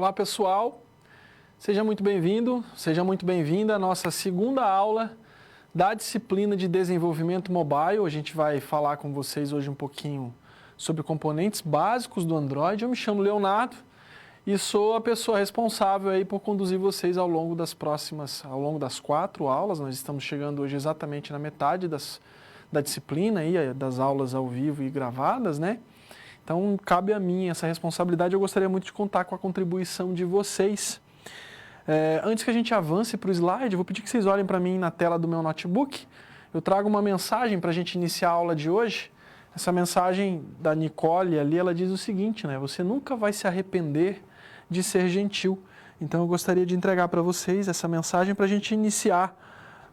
Olá pessoal, seja muito bem-vindo, seja muito bem-vinda à nossa segunda aula da disciplina de desenvolvimento mobile. A gente vai falar com vocês hoje um pouquinho sobre componentes básicos do Android. Eu me chamo Leonardo e sou a pessoa responsável aí por conduzir vocês ao longo das 4 aulas. Nós estamos chegando hoje exatamente na metade da disciplina, aí, das aulas ao vivo e gravadas, né? Então, cabe a mim essa responsabilidade. Eu gostaria muito de contar com a contribuição de vocês. Antes que a gente avance para o slide, eu vou pedir que vocês olhem para mim na tela do meu notebook. Eu trago uma mensagem para a gente iniciar a aula de hoje. Essa mensagem da Nicole ali, ela diz o seguinte, né? Você nunca vai se arrepender de ser gentil. Então, eu gostaria de entregar para vocês essa mensagem para a gente iniciar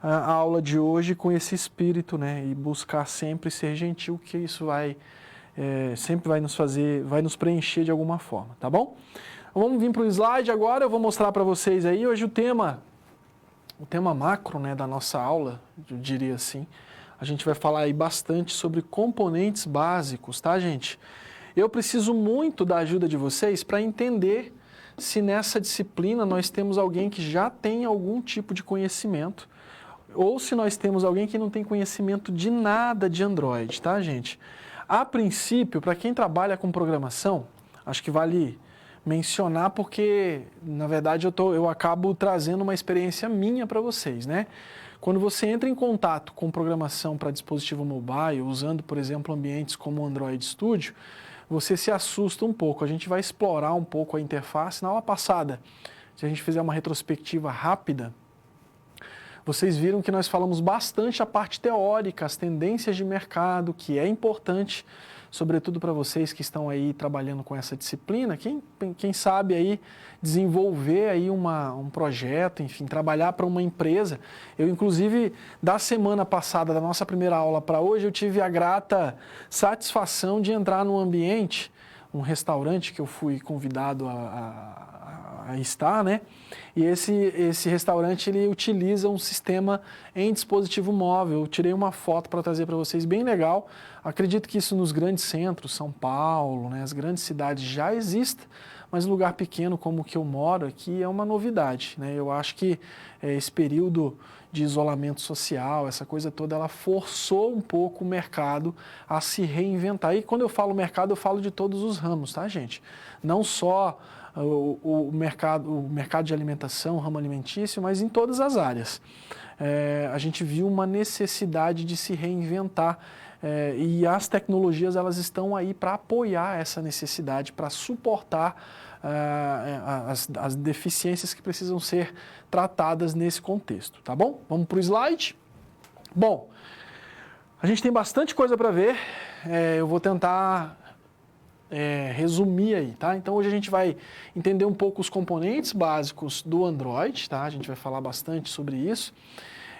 a aula de hoje com esse espírito, né? E buscar sempre ser gentil, que isso sempre vai nos preencher de alguma forma, tá bom? Vamos vir para o slide agora, eu vou mostrar para vocês aí, hoje o tema macro, né, da nossa aula, eu diria assim, a gente vai falar aí bastante sobre componentes básicos, tá, gente? Eu preciso muito da ajuda de vocês para entender se nessa disciplina nós temos alguém que já tem algum tipo de conhecimento, ou se nós temos alguém que não tem conhecimento de nada de Android, tá, gente? A princípio, para quem trabalha com programação, acho que vale mencionar porque, na verdade, eu acabo trazendo uma experiência minha para vocês, né? Quando você entra em contato com programação para dispositivo mobile, usando, por exemplo, ambientes como o Android Studio, você se assusta um pouco. A gente vai explorar um pouco a interface. Na aula passada, se a gente fizer uma retrospectiva rápida, vocês viram que nós falamos bastante a parte teórica, as tendências de mercado, que é importante, sobretudo para vocês que estão aí trabalhando com essa disciplina, quem sabe aí desenvolver aí um projeto, enfim, trabalhar para uma empresa. Eu, inclusive, da semana passada, da nossa primeira aula para hoje, eu tive a grata satisfação de entrar num ambiente, um restaurante que eu fui convidado a estar, né? E esse restaurante, ele utiliza um sistema em dispositivo móvel. Eu tirei uma foto para trazer para vocês, bem legal. Acredito que isso nos grandes centros, São Paulo, né, as grandes cidades já exista, mas lugar pequeno como o que eu moro aqui é uma novidade, né? Eu acho que esse período de isolamento social, essa coisa toda, ela forçou um pouco o mercado a se reinventar. E quando eu falo mercado, eu falo de todos os ramos, tá, gente? Não só o mercado de alimentação, o ramo alimentício, mas em todas as áreas. A gente viu uma necessidade de se reinventar e as tecnologias, elas estão aí para apoiar essa necessidade, para suportar as deficiências que precisam ser tratadas nesse contexto, tá bom? Vamos para o slide? Bom, a gente tem bastante coisa para ver, eu vou tentar resumir aí, tá? Então hoje a gente vai entender um pouco os componentes básicos do Android, tá? A gente vai falar bastante sobre isso.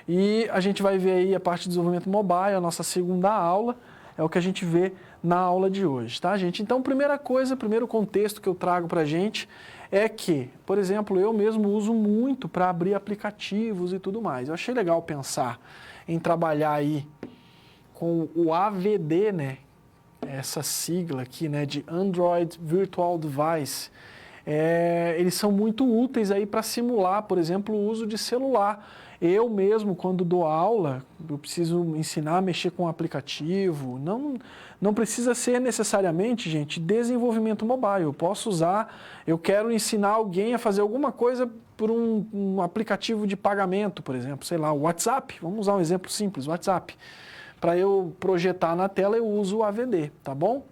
E a gente vai ver aí a parte de desenvolvimento mobile, a nossa segunda aula, é o que a gente vê na aula de hoje, tá, gente? Então, primeiro contexto que eu trago pra gente é que, por exemplo, eu mesmo uso muito para abrir aplicativos e tudo mais. Eu achei legal pensar em trabalhar aí com o AVD, né? Essa sigla aqui, né, de Android Virtual Device, eles são muito úteis aí para simular, por exemplo, o uso de celular. Eu mesmo, quando dou aula, eu preciso ensinar a mexer com o aplicativo. Não precisa ser necessariamente, gente, desenvolvimento mobile. Eu quero ensinar alguém a fazer alguma coisa por um aplicativo de pagamento, por exemplo, sei lá, o WhatsApp. Vamos usar um exemplo simples, WhatsApp. Para eu projetar na tela, eu uso o AVD, tá bom?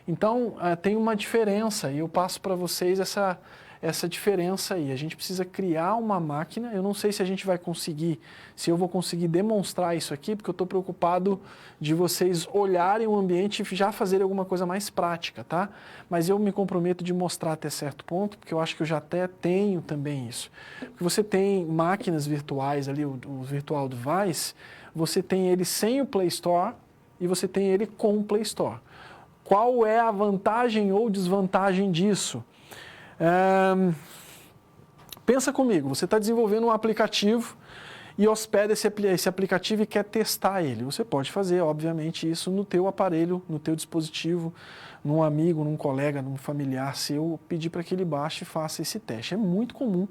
Então, tem uma diferença e eu passo para vocês essa diferença aí. A gente precisa criar uma máquina. Eu não sei se se eu vou conseguir demonstrar isso aqui, porque eu estou preocupado de vocês olharem o ambiente e já fazerem alguma coisa mais prática, tá? Mas eu me comprometo de mostrar até certo ponto, porque eu acho que eu já até tenho também isso. Porque você tem máquinas virtuais ali, o Virtual Device, você tem ele sem o Play Store e você tem ele com o Play Store. Qual é a vantagem ou desvantagem disso? Pensa comigo, você está desenvolvendo um aplicativo e hospeda esse aplicativo e quer testar ele. Você pode fazer, obviamente, isso no teu aparelho, no teu dispositivo, num amigo, num colega, num familiar seu, pedir para que ele baixe e faça esse teste. É muito comum,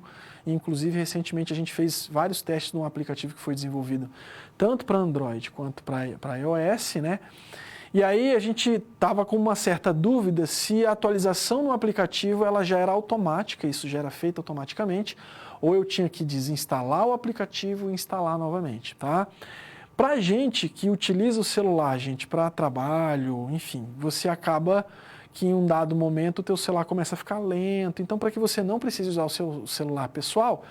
inclusive recentemente a gente fez vários testes num aplicativo que foi desenvolvido tanto para Android quanto para iOS, né? E aí a gente estava com uma certa dúvida se a atualização no aplicativo ela já era automática, isso já era feito automaticamente, ou eu tinha que desinstalar o aplicativo e instalar novamente, tá? Para gente que utiliza o celular, gente, para trabalho, enfim, você acaba que em um dado momento o teu celular começa a ficar lento. Então, para que você não precise usar o seu celular pessoal,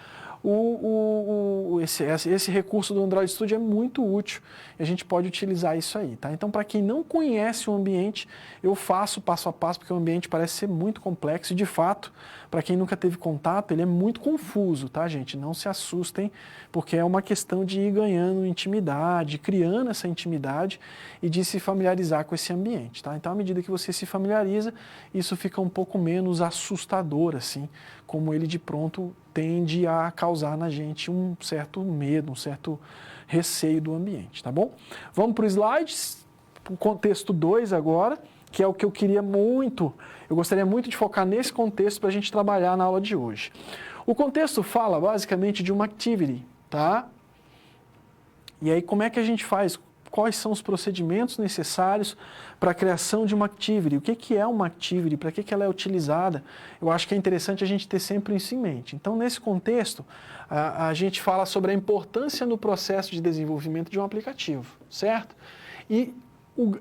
esse recurso do Android Studio é muito útil e a gente pode utilizar isso aí, tá? Então, para quem não conhece o ambiente, eu faço passo a passo, porque o ambiente parece ser muito complexo e, de fato, para quem nunca teve contato, ele é muito confuso, tá, gente? Não se assustem, porque é uma questão de ir ganhando intimidade, criando essa intimidade e de se familiarizar com esse ambiente, tá? Então, à medida que você se familiariza, isso fica um pouco menos assustador, assim, como ele de pronto tende a causar na gente um certo medo, um certo receio do ambiente, tá bom? Vamos para o slide, o contexto 2 agora, que é o que eu queria muito, eu gostaria muito de focar nesse contexto para a gente trabalhar na aula de hoje. O contexto fala basicamente de uma activity, tá? E aí como é que a gente faz? Quais são os procedimentos necessários para a criação de uma activity? O que é uma activity? Para que ela é utilizada? Eu acho que é interessante a gente ter sempre isso em mente. Então, nesse contexto, a gente fala sobre a importância no processo de desenvolvimento de um aplicativo, certo? E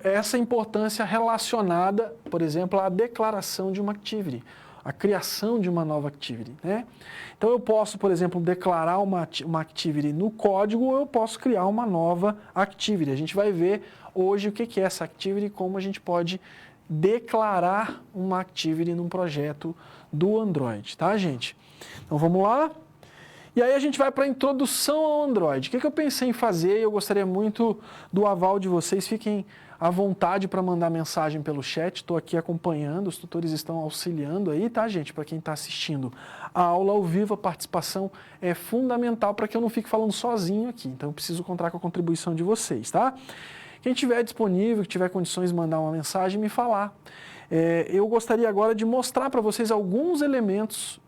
essa importância relacionada, por exemplo, à declaração de uma activity, a criação de uma nova activity, né? Então eu posso, por exemplo, declarar uma activity no código ou eu posso criar uma nova activity. A gente vai ver hoje o que é essa activity e como a gente pode declarar uma activity num projeto do Android, tá, gente? Então vamos lá. E aí a gente vai para a introdução ao Android. O que eu pensei em fazer e eu gostaria muito do aval de vocês. Fiquem à vontade para mandar mensagem pelo chat. Estou aqui acompanhando, os tutores estão auxiliando aí, tá, gente? Para quem está assistindo a aula ao vivo, a participação é fundamental para que eu não fique falando sozinho aqui. Então eu preciso contar com a contribuição de vocês, tá? Quem tiver disponível, que tiver condições de mandar uma mensagem, me falar. Eu gostaria agora de mostrar para vocês alguns elementos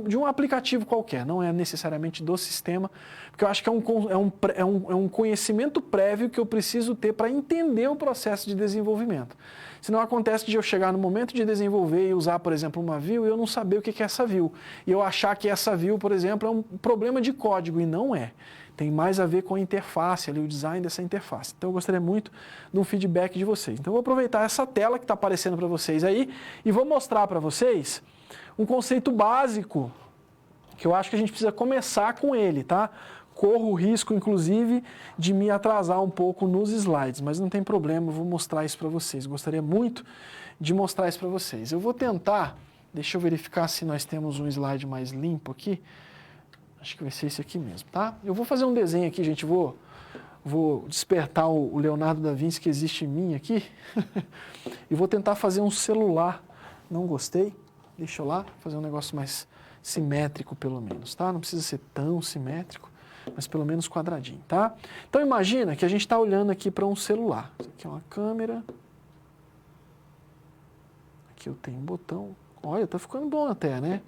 de um aplicativo qualquer, não é necessariamente do sistema, porque eu acho que é um conhecimento prévio que eu preciso ter para entender o processo de desenvolvimento. Senão acontece de eu chegar no momento de desenvolver e usar, por exemplo, uma view e eu não saber o que é essa view. E eu achar que essa view, por exemplo, é um problema de código, e não é. Tem mais a ver com a interface, ali, o design dessa interface. Então eu gostaria muito de um feedback de vocês. Então eu vou aproveitar essa tela que está aparecendo para vocês aí e vou mostrar para vocês um conceito básico que eu acho que a gente precisa começar com ele, tá? Corro o risco, inclusive, de me atrasar um pouco nos slides, mas não tem problema, eu vou mostrar isso para vocês. Gostaria muito de mostrar isso para vocês. Eu vou tentar, deixa eu verificar se nós temos um slide mais limpo aqui. Acho que vai ser esse aqui mesmo, tá? Eu vou fazer um desenho aqui, gente, vou despertar o Leonardo da Vinci que existe em mim aqui e vou tentar fazer um celular. Não gostei? Deixa eu lá fazer um negócio mais simétrico, pelo menos, tá? Não precisa ser tão simétrico, mas pelo menos quadradinho, tá? Então imagina que a gente está olhando aqui para um celular. Isso aqui é uma câmera. Aqui eu tenho um botão. Olha, tá ficando bom até, né?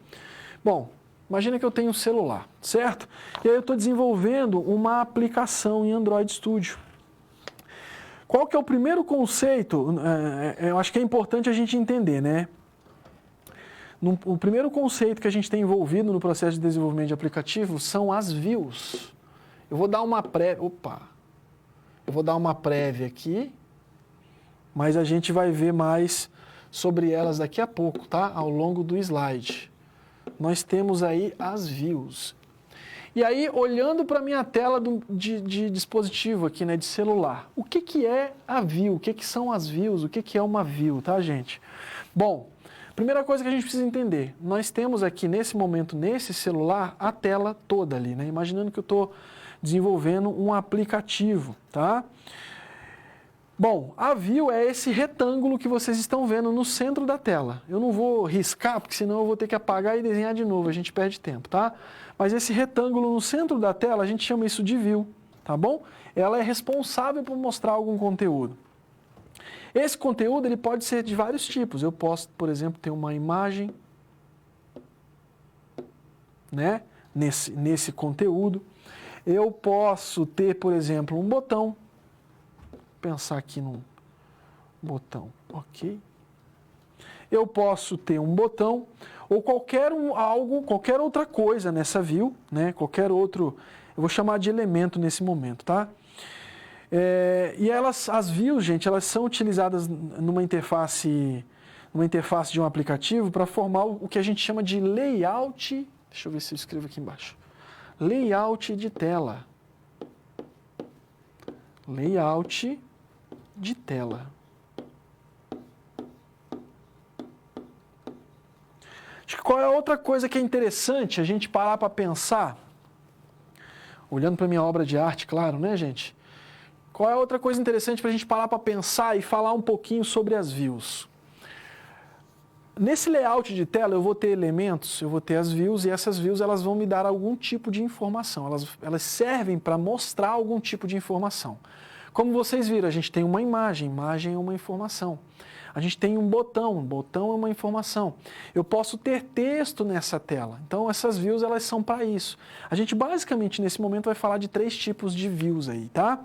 Bom, imagina que eu tenho um celular, certo? E aí eu estou desenvolvendo uma aplicação em Android Studio. Qual que é o primeiro conceito? Eu acho que é importante a gente entender, né? O primeiro conceito que a gente tem envolvido no processo de desenvolvimento de aplicativo são as views. Eu vou dar uma prévia aqui, mas a gente vai ver mais sobre elas daqui a pouco, tá? Ao longo do slide. Nós temos aí as views. E aí, olhando para a minha tela de dispositivo aqui, né, de celular, o que é a view? O que são as views? O que é uma view, tá, gente? Bom, primeira coisa que a gente precisa entender, nós temos aqui nesse momento, nesse celular, a tela toda ali, né? Imaginando que eu estou desenvolvendo um aplicativo, tá? Bom, a view é esse retângulo que vocês estão vendo no centro da tela. Eu não vou riscar, porque senão eu vou ter que apagar e desenhar de novo, a gente perde tempo, tá? Mas esse retângulo no centro da tela, a gente chama isso de view, tá bom? Ela é responsável por mostrar algum conteúdo. Esse conteúdo ele pode ser de vários tipos. Eu posso, por exemplo, ter uma imagem, né, nesse conteúdo. Eu posso ter, por exemplo, um botão. Pensar aqui num botão, ok? Eu posso ter um botão ou qualquer outra coisa nessa view, né? Qualquer outro, eu vou chamar de elemento nesse momento, tá? E as views, gente, elas são utilizadas numa interface de um aplicativo para formar o que a gente chama de layout. Deixa eu ver se eu escrevo aqui embaixo. Layout de tela. Layout de tela. Acho que qual é a outra coisa que é interessante a gente parar para pensar? Olhando para minha obra de arte, claro, né, gente? Qual é a outra coisa interessante para a gente parar para pensar e falar um pouquinho sobre as views? Nesse layout de tela eu vou ter elementos, eu vou ter as views e essas views elas vão me dar algum tipo de informação. Elas servem para mostrar algum tipo de informação. Como vocês viram, a gente tem uma imagem é uma informação. A gente tem um botão é uma informação. Eu posso ter texto nessa tela. Então essas views elas são para isso. A gente basicamente nesse momento vai falar de 3 tipos de views aí, tá?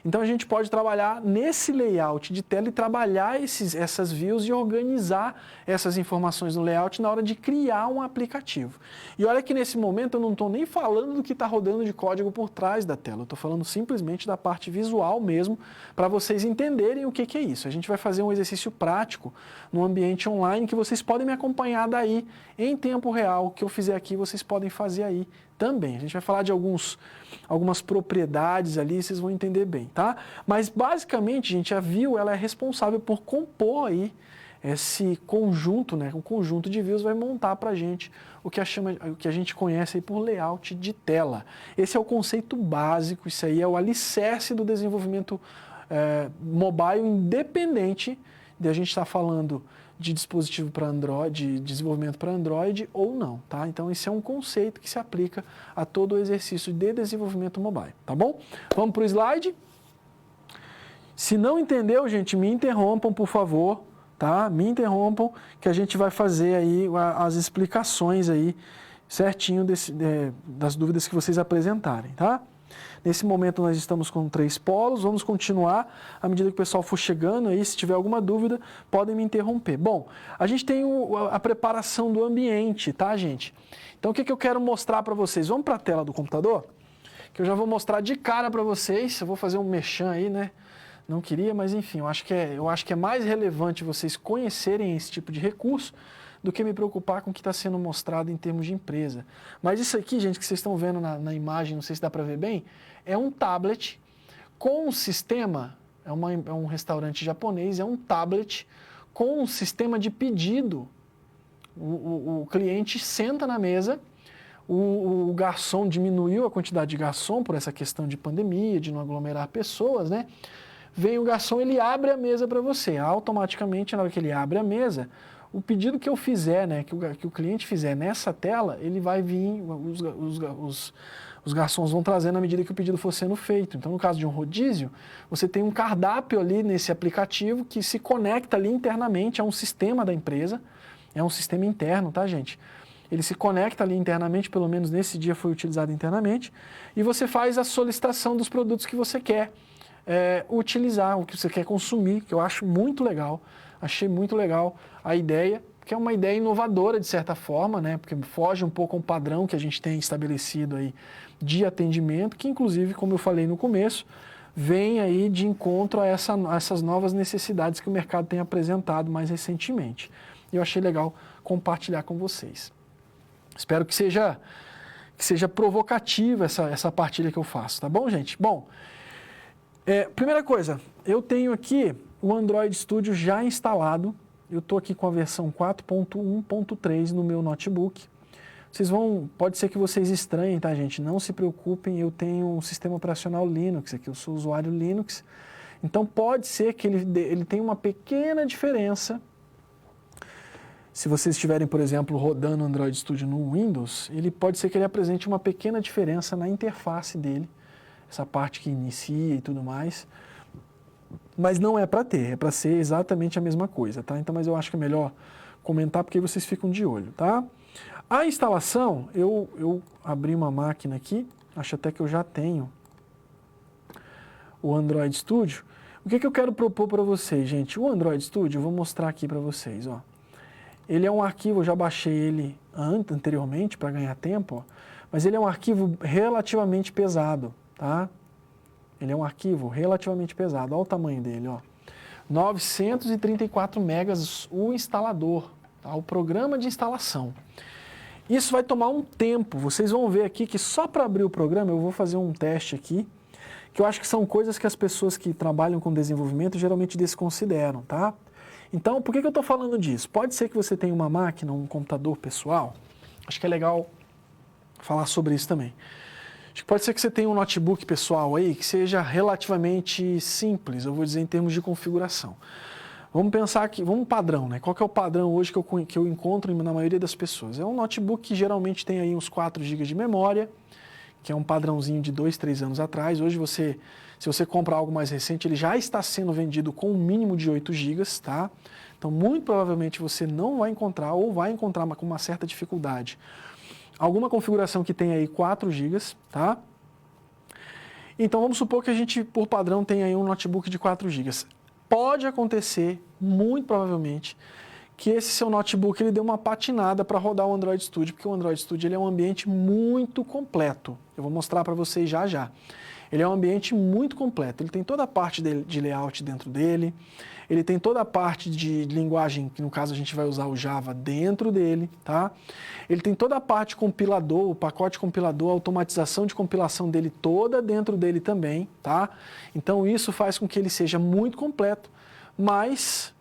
Então a gente pode trabalhar nesse layout de tela e trabalhar essas views e organizar essas informações no layout na hora de criar um aplicativo. E olha que nesse momento eu não estou nem falando do que está rodando de código por trás da tela. Eu estou falando simplesmente da parte visual mesmo, para vocês entenderem o que é isso. A gente vai fazer um exercício prático no ambiente online que vocês podem me acompanhar daí em tempo real. O que eu fizer aqui vocês podem fazer aí também. A gente vai falar de algumas propriedades ali, vocês vão entender bem, tá? Mas basicamente, gente, a view ela é responsável por compor aí esse conjunto, né? Um conjunto de views vai montar para a gente o que a gente conhece aí por layout de tela. Esse é o conceito básico, isso aí é o alicerce do desenvolvimento mobile, independente de a gente estar falando de dispositivo para Android, de desenvolvimento para Android ou não, tá? Então, esse é um conceito que se aplica a todo o exercício de desenvolvimento mobile, tá bom? Vamos para o slide? Se não entendeu, gente, me interrompam, por favor, tá? Me interrompam, que a gente vai fazer aí as explicações aí certinho das dúvidas que vocês apresentarem, tá? Nesse momento nós estamos com 3 polos, vamos continuar à medida que o pessoal for chegando aí, se tiver alguma dúvida, podem me interromper. Bom, a gente tem a preparação do ambiente, tá, gente? Então o que eu quero mostrar para vocês? Vamos para a tela do computador, que eu já vou mostrar de cara para vocês, eu vou fazer um merchan aí, né? Não queria, mas enfim, eu acho que é mais relevante vocês conhecerem esse tipo de recurso do que me preocupar com o que está sendo mostrado em termos de empresa. Mas isso aqui, gente, que vocês estão vendo na imagem, não sei se dá para ver bem, é um tablet com um sistema, é um restaurante japonês, é um tablet com um sistema de pedido. O cliente senta na mesa, o garçom diminuiu a quantidade de garçom por essa questão de pandemia, de não aglomerar pessoas, né? Vem o garçom, ele abre a mesa para você. Automaticamente, na hora que ele abre a mesa, o pedido que eu fizer, né, que o cliente fizer nessa tela, ele vai vir, os garçons vão trazendo à medida que o pedido for sendo feito. Então, no caso de um rodízio, você tem um cardápio ali nesse aplicativo que se conecta ali internamente a um sistema da empresa. É um sistema interno, tá, gente? Ele se conecta ali internamente, pelo menos nesse dia foi utilizado internamente, e você faz a solicitação dos produtos que você quer utilizar, o que você quer consumir, que eu acho muito legal. Achei muito legal a ideia, que é uma ideia inovadora de certa forma, né? Porque foge um pouco ao padrão que a gente tem estabelecido aí de atendimento, que inclusive, como eu falei no começo, vem aí de encontro a essas novas necessidades que o mercado tem apresentado mais recentemente. E eu achei legal compartilhar com vocês. Espero que seja provocativa essa partilha que eu faço, tá bom, gente? Bom, primeira coisa, eu tenho aqui o Android Studio já instalado. Eu estou aqui com a versão 4.1.3 no meu notebook. Pode ser que vocês estranhem, tá, gente? Não se preocupem, eu tenho um sistema operacional Linux aqui, eu sou usuário Linux. Então pode ser que ele tenha uma pequena diferença. Se vocês estiverem, por exemplo, rodando o Android Studio no Windows, pode ser que ele apresente uma pequena diferença na interface dele, essa parte que inicia e tudo mais. Mas não é para ter, é para ser exatamente a mesma coisa, tá? Então, mas eu acho que é melhor comentar porque vocês ficam de olho, tá? A instalação, eu abri uma máquina aqui, acho até que eu já tenho o Android Studio. O que eu quero propor para vocês, gente? O Android Studio, eu vou mostrar aqui para vocês, ó. Ele é um arquivo, eu já baixei ele anteriormente para ganhar tempo, ó, mas ele é um arquivo relativamente pesado, tá? Ele é um arquivo relativamente pesado, olha o tamanho dele, ó. 934 megas o instalador, tá? O programa de instalação. Isso vai tomar um tempo, vocês vão ver aqui que só para abrir o programa, eu vou fazer um teste aqui, que eu acho que são coisas que as pessoas que trabalham com desenvolvimento geralmente desconsideram, tá? Então, por que eu estou falando disso? Pode ser que você tenha uma máquina, um computador pessoal, acho que é legal falar sobre isso também. Acho que pode ser que você tenha um notebook pessoal aí que seja relativamente simples, eu vou dizer em termos de configuração. Vamos pensar aqui, vamos padrão, né? Qual que é o padrão hoje que eu encontro na maioria das pessoas? É um notebook que geralmente tem aí uns 4 GB de memória, que é um padrãozinho de 2, 3 anos atrás. Hoje se você compra algo mais recente, ele já está sendo vendido com um mínimo de 8 GB, tá? Então, muito provavelmente você não vai encontrar ou vai encontrar com uma certa dificuldade alguma configuração que tenha aí 4 GB, tá? Então, vamos supor que a gente, por padrão, tenha aí um notebook de 4 GB. Pode acontecer, muito provavelmente, que esse seu notebook ele dê uma patinada para rodar o Android Studio, porque o Android Studio ele é um ambiente muito completo. Eu vou mostrar para vocês já já. Ele é um ambiente muito completo. Ele tem toda a parte de layout dentro dele, ele tem toda a parte de linguagem, que no caso a gente vai usar o Java dentro dele, tá? Ele tem toda a parte compilador, o pacote compilador, a automatização de compilação dele toda dentro dele também, tá? Então isso faz com que ele seja muito completo, mas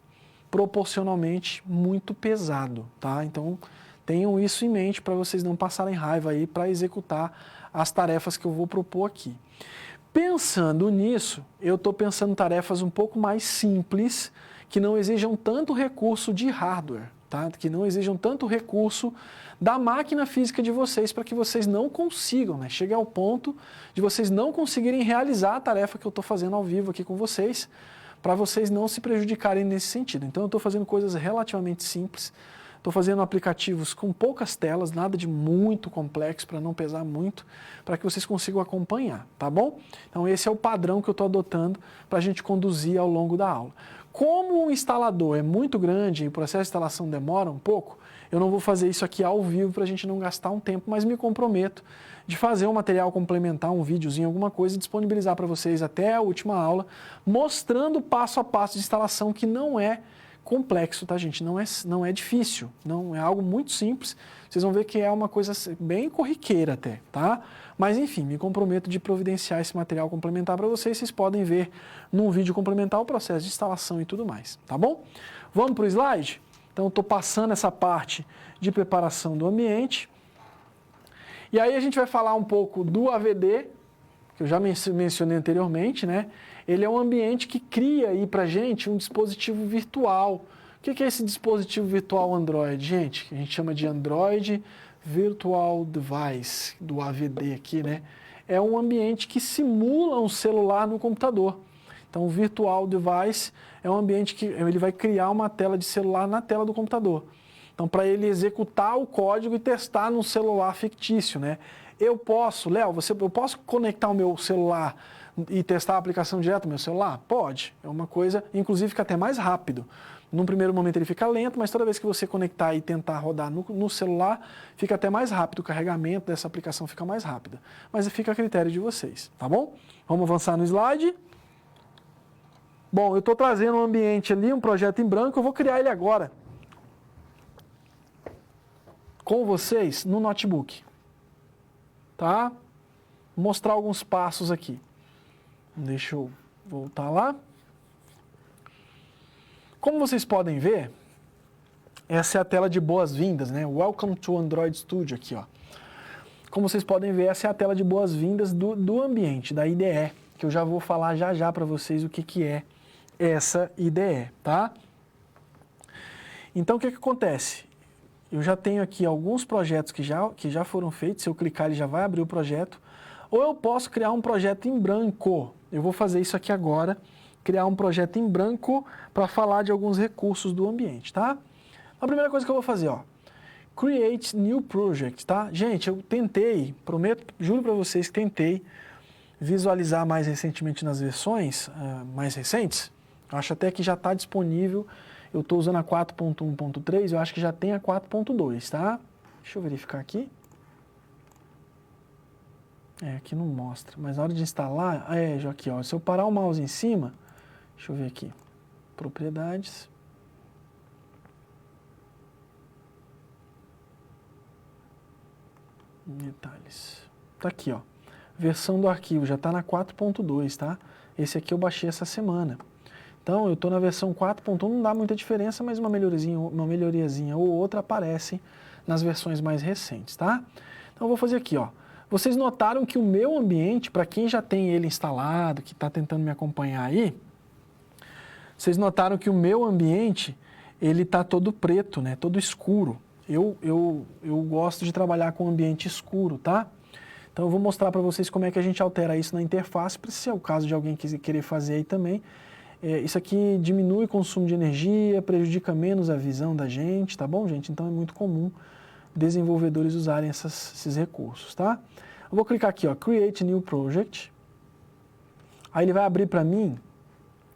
proporcionalmente muito pesado, tá? Então tenham isso em mente para vocês não passarem raiva aí para executar as tarefas que eu vou propor aqui. Pensando nisso, eu estou pensando em tarefas um pouco mais simples, que não exijam tanto recurso de hardware, tá? Que não exijam tanto recurso da máquina física de vocês, para que vocês não consigam, né? Chegue ao ponto de vocês não conseguirem realizar a tarefa que eu estou fazendo ao vivo aqui com vocês, para vocês não se prejudicarem nesse sentido. Então eu estou fazendo coisas relativamente simples, estou fazendo aplicativos com poucas telas, nada de muito complexo para não pesar muito, para que vocês consigam acompanhar, tá bom? Então esse é o padrão que eu estou adotando para a gente conduzir ao longo da aula. Como o instalador é muito grande e o processo de instalação demora um pouco, eu não vou fazer isso aqui ao vivo para a gente não gastar um tempo, mas me comprometo de fazer um material complementar, um videozinho, alguma coisa, e disponibilizar para vocês até a última aula, mostrando passo a passo de instalação, que não é complexo, tá, gente? Não é difícil, não é algo muito simples. Vocês vão ver que é uma coisa bem corriqueira até, tá? Mas enfim, me comprometo de providenciar esse material complementar para vocês. Vocês podem ver num vídeo complementar o processo de instalação e tudo mais, tá bom? Vamos para o slide? Então, eu estou passando essa parte de preparação do ambiente. E aí a gente vai falar um pouco do AVD, que eu já mencionei anteriormente, né? Ele é um ambiente que cria aí para a gente um dispositivo virtual. O que é esse dispositivo virtual Android, gente? Que a gente chama de Android Virtual Device, do AVD aqui, né? É um ambiente que simula um celular no computador. Então, o Virtual Device é um ambiente que ele vai criar uma tela de celular na tela do computador. Então, para ele executar o código e testar num celular fictício, né? Eu posso, Léo, eu posso conectar o meu celular e testar a aplicação direto no meu celular? Pode. É uma coisa, inclusive fica até mais rápido. Num primeiro momento ele fica lento, mas toda vez que você conectar e tentar rodar no celular, fica até mais rápido, o carregamento dessa aplicação fica mais rápido. Mas fica a critério de vocês, tá bom? Vamos avançar no slide. Bom, eu estou trazendo um ambiente ali, um projeto em branco, eu vou criar ele agora com vocês no notebook, tá? Vou mostrar alguns passos aqui. Deixa eu voltar lá. Como vocês podem ver, essa é a tela de boas-vindas, né? Welcome to Android Studio aqui, ó. Como vocês podem ver, essa é a tela de boas-vindas do ambiente, da IDE, que eu já vou falar já para vocês o que é essa IDE, tá? Então, o que acontece? Eu já tenho aqui alguns projetos que já foram feitos, se eu clicar ele já vai abrir o projeto, ou eu posso criar um projeto em branco. Eu vou fazer isso aqui agora, criar um projeto em branco para falar de alguns recursos do ambiente, tá? A primeira coisa que eu vou fazer, ó, Create New Project, tá? Gente, eu tentei, prometo, juro para vocês que tentei visualizar mais recentemente nas versões mais recentes. Eu acho até que já está disponível. Eu estou usando a 4.1.3, eu acho que já tem a 4.2, tá? Deixa eu verificar aqui. Aqui não mostra, mas na hora de instalar, aqui, ó, se eu parar o mouse em cima, deixa eu ver aqui, propriedades. Detalhes. Tá aqui, ó. Versão do arquivo já está na 4.2, tá? Esse aqui eu baixei essa semana. Então, eu estou na versão 4.1, não dá muita diferença, mas uma melhoriazinha ou outra aparece nas versões mais recentes, tá? Então, eu vou fazer aqui, ó. Vocês notaram que o meu ambiente, para quem já tem ele instalado, que está tentando me acompanhar aí, vocês notaram que o meu ambiente, ele está todo preto, né? Todo escuro. Eu gosto de trabalhar com ambiente escuro, tá? Então, eu vou mostrar para vocês como é que a gente altera isso na interface, para se é o caso de alguém querer fazer aí também. Isso aqui diminui o consumo de energia, prejudica menos a visão da gente, tá bom, gente? Então, é muito comum desenvolvedores usarem esses recursos, tá? Eu vou clicar aqui, ó, Create New Project. Aí ele vai abrir para mim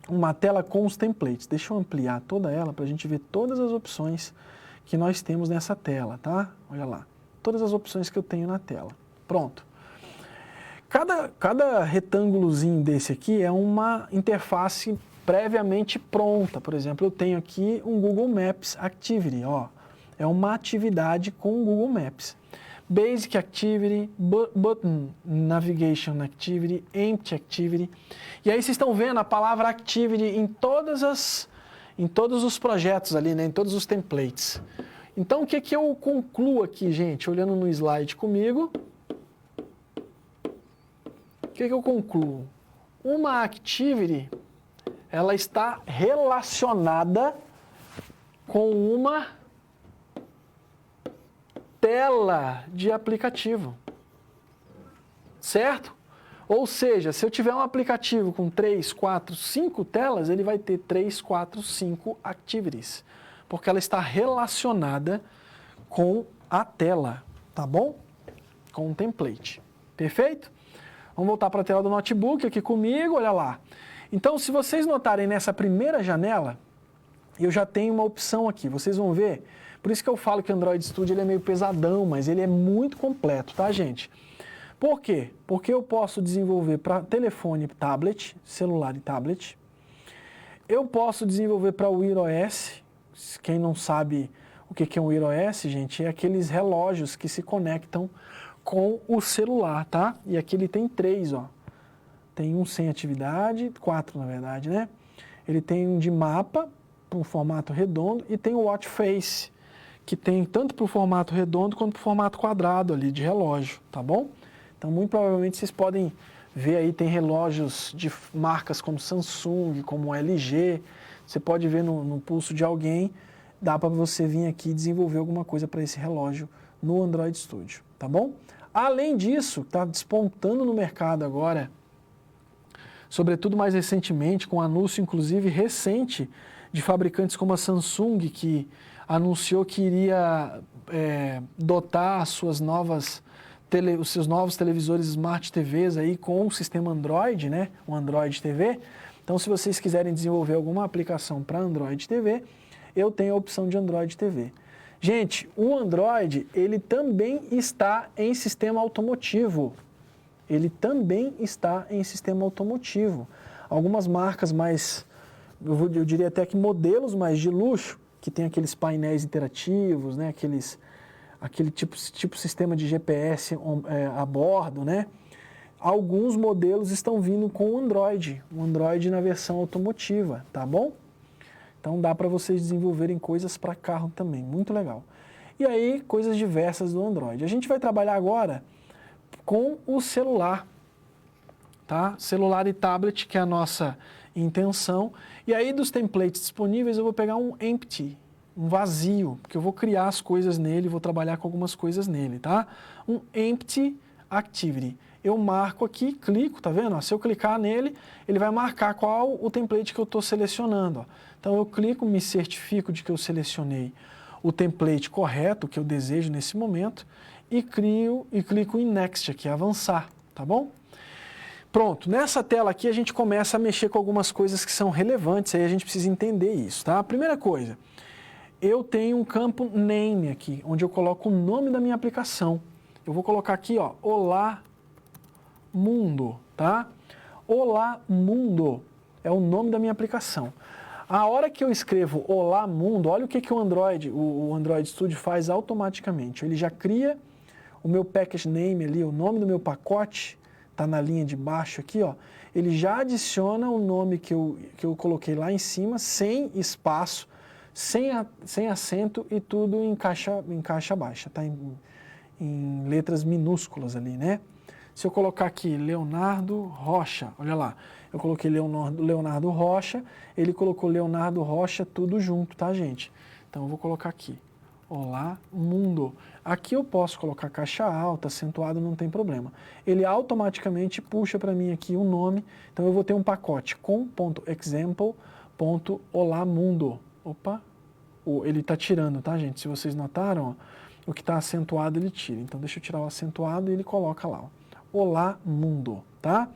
uma tela com os templates. Deixa eu ampliar toda ela para a gente ver todas as opções que nós temos nessa tela, tá? Olha lá, todas as opções que eu tenho na tela. Pronto. Cada retângulozinho desse aqui é uma interface previamente pronta. Por exemplo, eu tenho aqui um Google Maps Activity, ó. É uma atividade com o Google Maps. Basic Activity, Button Navigation Activity, Empty Activity. E aí vocês estão vendo a palavra Activity em todos os projetos ali, né? Em todos os templates. Então, o que eu concluo aqui, gente? Olhando no slide comigo. O que eu concluo? Uma Activity, ela está relacionada com uma tela de aplicativo, certo? Ou seja, se eu tiver um aplicativo com 3, 4, 5 telas, ele vai ter 3, 4, 5 activities, porque ela está relacionada com a tela, tá bom? Com o template, perfeito? Vamos voltar para a tela do notebook aqui comigo, olha lá. Então, se vocês notarem nessa primeira janela, eu já tenho uma opção aqui, vocês vão ver. Por isso que eu falo que o Android Studio ele é meio pesadão, mas ele é muito completo, tá, gente? Por quê? Porque eu posso desenvolver para telefone, tablet, celular e tablet. Eu posso desenvolver para o Wear OS. Quem não sabe o que é um Wear OS, gente, é aqueles relógios que se conectam com o celular, tá? E aqui ele tem 3, ó. Tem um sem atividade, 4 na verdade, né? Ele tem um de mapa, para um formato redondo, e tem o Watch Face, que tem tanto para o formato redondo quanto para o formato quadrado ali de relógio, tá bom? Então, muito provavelmente vocês podem ver aí, tem relógios de marcas como Samsung, como LG, você pode ver no pulso de alguém, dá para você vir aqui e desenvolver alguma coisa para esse relógio no Android Studio, tá bom? Além disso, está despontando no mercado agora, sobretudo mais recentemente, com anúncio inclusive recente de fabricantes como a Samsung, que anunciou que iria dotar os seus novos televisores Smart TVs aí com o sistema Android, né? O Android TV. Então, se vocês quiserem desenvolver alguma aplicação para Android TV, eu tenho a opção de Android TV. Gente, o Android, ele também está em sistema automotivo. Ele também está em sistema automotivo. Algumas marcas mais, eu diria até que modelos mais de luxo, que tem aqueles painéis interativos, né? Aquele tipo sistema de GPS a bordo, né? Alguns modelos estão vindo com o Android na versão automotiva, tá bom? Então dá para vocês desenvolverem coisas para carro também, muito legal. E aí, coisas diversas do Android. A gente vai trabalhar agora com o celular. tá? Celular e tablet, que é a nossa intenção. E aí dos templates disponíveis eu vou pegar um empty, um vazio, porque eu vou criar as coisas nele, vou trabalhar com algumas coisas nele, tá? Um empty activity. Eu marco aqui, clico, tá vendo? Se eu clicar nele, ele vai marcar qual o template que eu estou selecionando. Ó. Então eu clico, me certifico de que eu selecionei o template correto que eu desejo nesse momento e clico em Next aqui, avançar, tá bom? Pronto, nessa tela aqui a gente começa a mexer com algumas coisas que são relevantes, aí a gente precisa entender isso, tá? A primeira coisa, eu tenho um campo name aqui, onde eu coloco o nome da minha aplicação. Eu vou colocar aqui, ó, Olá Mundo, tá? Olá Mundo é o nome da minha aplicação. A hora que eu escrevo Olá Mundo, olha o que o Android Studio faz automaticamente. Ele já cria o meu package name ali, o nome do meu pacote, está na linha de baixo aqui, ó. Ele já adiciona o nome que eu coloquei lá em cima, sem espaço, sem acento e tudo em caixa baixa, tá? Em letras minúsculas ali, né? Se eu colocar aqui Leonardo Rocha, olha lá, eu coloquei Leonardo Rocha, ele colocou Leonardo Rocha tudo junto, tá, gente? Então eu vou colocar aqui, Olá Mundo. Aqui eu posso colocar caixa alta, acentuado, não tem problema. Ele automaticamente puxa para mim aqui o nome, então eu vou ter um pacote com.example.olamundo. Opa, ele está tirando, tá, gente? Se vocês notaram, ó, o que está acentuado ele tira. Então deixa eu tirar o acentuado e ele coloca lá, ó. Olá Mundo, tá?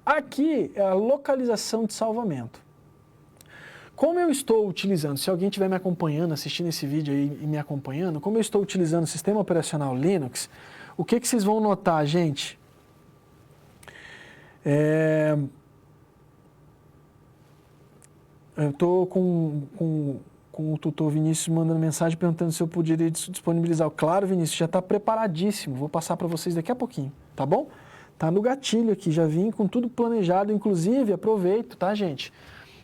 Aqui é a localização de salvamento. Como eu estou utilizando, se alguém estiver me acompanhando, assistindo esse vídeo aí e me acompanhando, como eu estou utilizando o sistema operacional Linux, o que vocês vão notar, gente? Eu estou com o tutor Vinícius mandando mensagem perguntando se eu poderia disponibilizar. Claro, Vinícius, já está preparadíssimo. Vou passar para vocês daqui a pouquinho, tá bom? Tá no gatilho aqui, já vim com tudo planejado. Inclusive, aproveito, tá, gente?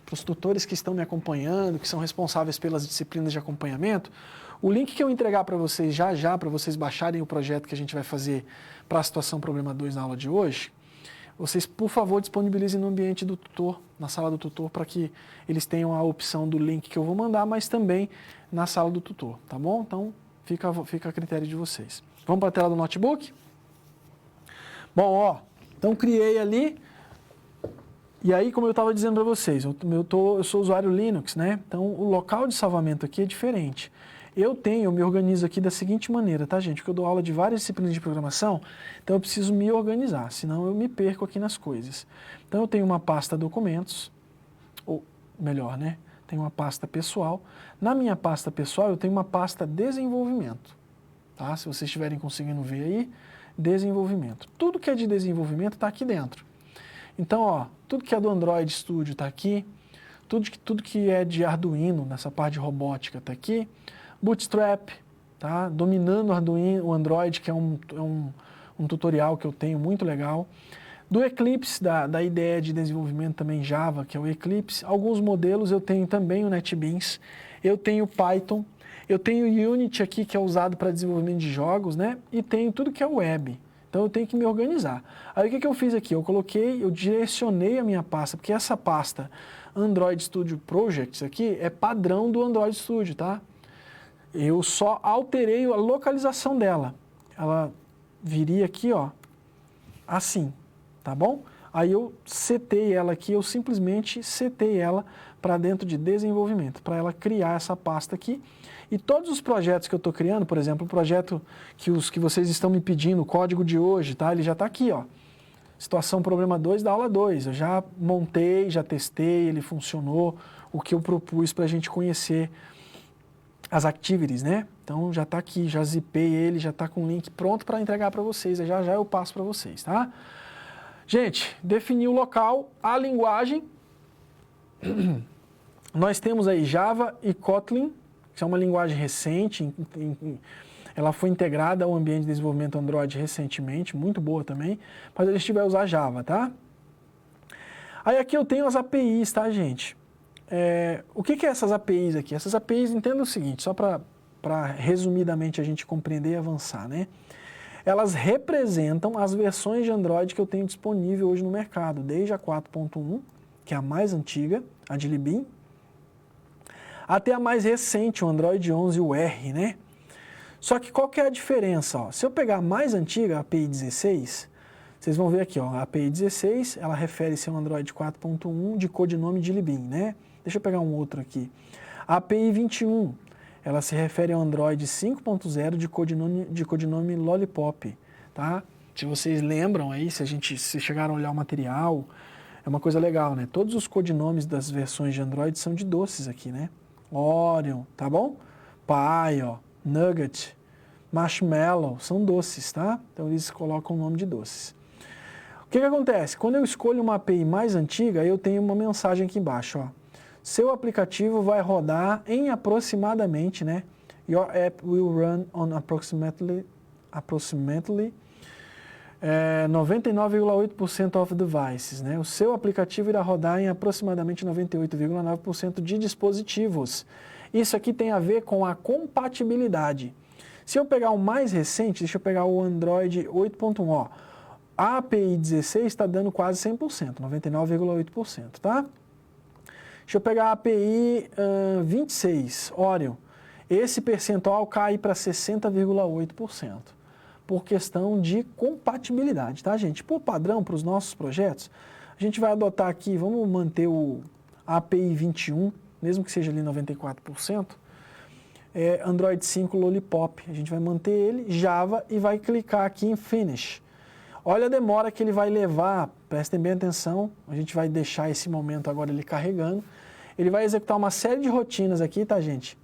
Para os tutores que estão me acompanhando, que são responsáveis pelas disciplinas de acompanhamento, o link que eu entregar para vocês já, para vocês baixarem o projeto que a gente vai fazer para a situação problema 2 na aula de hoje, vocês, por favor, disponibilizem no ambiente do tutor, na sala do tutor, para que eles tenham a opção do link que eu vou mandar, mas também na sala do tutor, tá bom? Então, fica a critério de vocês. Vamos para a tela do notebook? Bom, ó, então criei ali, e aí, como eu estava dizendo para vocês, eu sou usuário Linux, né? Então, o local de salvamento aqui é diferente. Eu me organizo aqui da seguinte maneira, tá, gente? Porque eu dou aula de várias disciplinas de programação, então eu preciso me organizar, senão eu me perco aqui nas coisas. Então, eu tenho uma pasta documentos, ou melhor, né? Tenho uma pasta pessoal. Na minha pasta pessoal, eu tenho uma pasta desenvolvimento, tá? Se vocês estiverem conseguindo ver aí, desenvolvimento. Tudo que é de desenvolvimento está aqui dentro. Então, ó, tudo que é do Android Studio está aqui, tudo que é de Arduino, nessa parte de robótica, está aqui. Bootstrap, tá? Dominando o Android, que é um tutorial que eu tenho muito legal. Do Eclipse, da IDE de desenvolvimento também Java, que é o Eclipse. Alguns modelos eu tenho também o NetBeans, eu tenho Python, eu tenho Unity aqui, que é usado para desenvolvimento de jogos, né? E tenho tudo que é web. Então eu tenho que me organizar. Aí o que eu fiz aqui? Eu direcionei a minha pasta, porque essa pasta Android Studio Projects aqui é padrão do Android Studio, tá? Eu só alterei a localização dela. Ela viria aqui, ó, assim, tá bom? Aí eu setei ela aqui, eu simplesmente setei ela para dentro de desenvolvimento, para ela criar essa pasta aqui. E todos os projetos que eu estou criando, por exemplo, o projeto que vocês estão me pedindo, o código de hoje, tá? Ele já está aqui, ó. Situação problema 2 da aula 2. Eu já montei, já testei, ele funcionou, o que eu propus para a gente conhecer as activities, né? Então já está aqui, já zipei ele, já está com o link pronto para entregar para vocês. Já eu passo para vocês, tá? Gente, defini o local, a linguagem. Nós temos aí Java e Kotlin, que é uma linguagem recente, ela foi integrada ao ambiente de desenvolvimento Android recentemente, muito boa também, mas a gente vai usar Java, tá? Aí aqui eu tenho as APIs, tá, gente? O que é essas APIs aqui? Essas APIs, entenda o seguinte, só para resumidamente a gente compreender e avançar, né? elas representam as versões de Android que eu tenho disponível hoje no mercado, desde a 4.1, que é a mais antiga, a de Libin, até a mais recente, o Android 11, o R, né? Só que qual que é a diferença? Ó? Se eu pegar a mais antiga, a API 16, vocês vão ver aqui, ó, a API 16, ela refere-se ao Android 4.1 de codinome de Libin, né? Deixa eu pegar um outro aqui. A API 21, ela se refere ao Android 5.0 de codinome Lollipop, tá? Se vocês lembram aí, se chegaram a olhar o material, é uma coisa legal, né? Todos os codinomes das versões de Android são de doces aqui, né? Orion, tá bom? Pie, ó, Nugget, Marshmallow, são doces, tá? Então eles colocam o nome de doces. O que acontece? Quando eu escolho uma API mais antiga, eu tenho uma mensagem aqui embaixo, ó. Seu aplicativo vai rodar em aproximadamente, né? Your app will run on approximately 99,8% of devices, né? O seu aplicativo irá rodar em aproximadamente 98,9% de dispositivos. Isso aqui tem a ver com a compatibilidade. Se eu pegar o mais recente, deixa eu pegar o Android 8.1, ó. A API 16 está dando quase 100%, 99,8%, tá? Deixa eu pegar a API 26, Orion. Esse percentual cai para 60,8%, por questão de compatibilidade, tá, gente? Por padrão, para os nossos projetos, a gente vai adotar aqui, vamos manter o API 21, mesmo que seja ali 94%, Android 5 Lollipop. A gente vai manter ele, Java, e vai clicar aqui em Finish. Olha a demora que ele vai levar, prestem bem atenção, a gente vai deixar esse momento agora ele carregando. Ele vai executar uma série de rotinas aqui, tá, gente?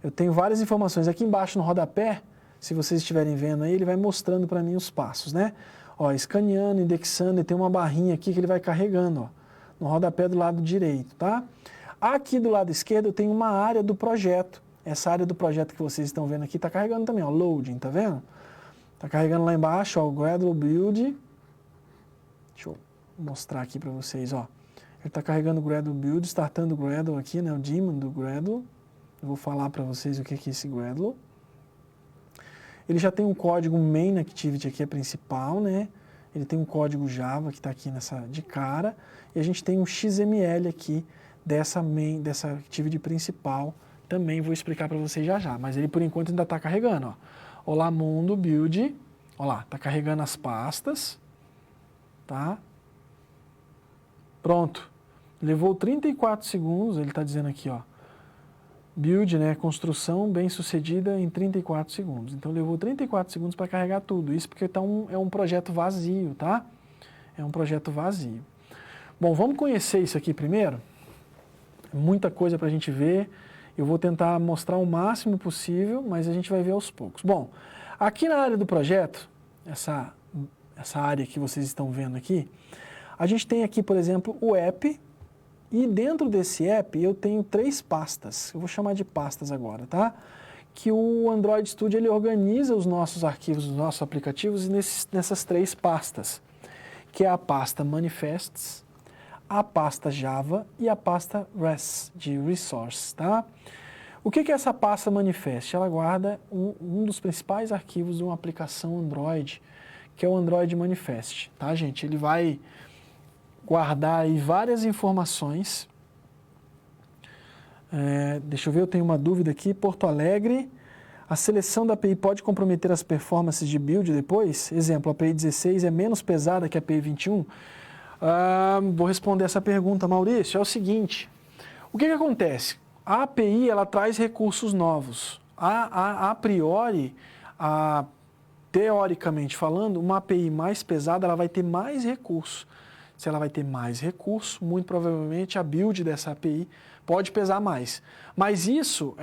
Eu tenho várias informações aqui embaixo no rodapé, se vocês estiverem vendo aí, ele vai mostrando para mim os passos, né? Ó, escaneando, indexando, e tem uma barrinha aqui que ele vai carregando, ó, no rodapé do lado direito, tá? Aqui do lado esquerdo eu tenho uma área do projeto. Essa área do projeto que vocês estão vendo aqui está carregando também, ó, loading, tá vendo? Está carregando lá embaixo, ó, o Gradle Build. Deixa eu mostrar aqui para vocês, ó. Ele está carregando o Gradle Build, startando o Gradle aqui, né, o daemon do Gradle. Eu vou falar para vocês o que é esse Gradle. Ele já tem um código main activity aqui, a principal, né? Ele tem um código Java que está aqui nessa de cara. E a gente tem um XML aqui dessa activity principal. Também vou explicar para vocês já já. Mas ele, por enquanto, ainda está carregando, ó. Olá Mundo, Build. Olha lá, está carregando as pastas. Tá? Pronto. Levou 34 segundos, ele está dizendo aqui, ó. Build, né, construção bem sucedida em 34 segundos. Então levou 34 segundos para carregar tudo. Isso porque é um projeto vazio, tá? É um projeto vazio. Bom, vamos conhecer isso aqui primeiro. Muita coisa para a gente ver. Eu vou tentar mostrar o máximo possível, mas a gente vai ver aos poucos. Bom, aqui na área do projeto, essa área que vocês estão vendo aqui, a gente tem aqui, por exemplo, o app. E dentro desse app eu tenho 3 pastas, eu vou chamar de pastas agora, tá? Que o Android Studio ele organiza os nossos arquivos, os nossos aplicativos nessas 3 pastas, que é a pasta Manifests, a pasta Java e a pasta Res, de Resource, tá? O que é essa pasta Manifest? Ela guarda um dos principais arquivos de uma aplicação Android, que é o Android Manifest, tá, gente? Ele vai guardar aí várias informações. Deixa eu ver, eu tenho uma dúvida aqui. Porto Alegre, a seleção da API pode comprometer as performances de build depois? Exemplo, a API 16 é menos pesada que a API 21? Vou responder essa pergunta, Maurício. É o seguinte, o que acontece? A API ela traz recursos novos. A priori, teoricamente falando, uma API mais pesada ela vai ter mais recursos. Se ela vai ter mais recurso, muito provavelmente a build dessa API pode pesar mais. Mas isso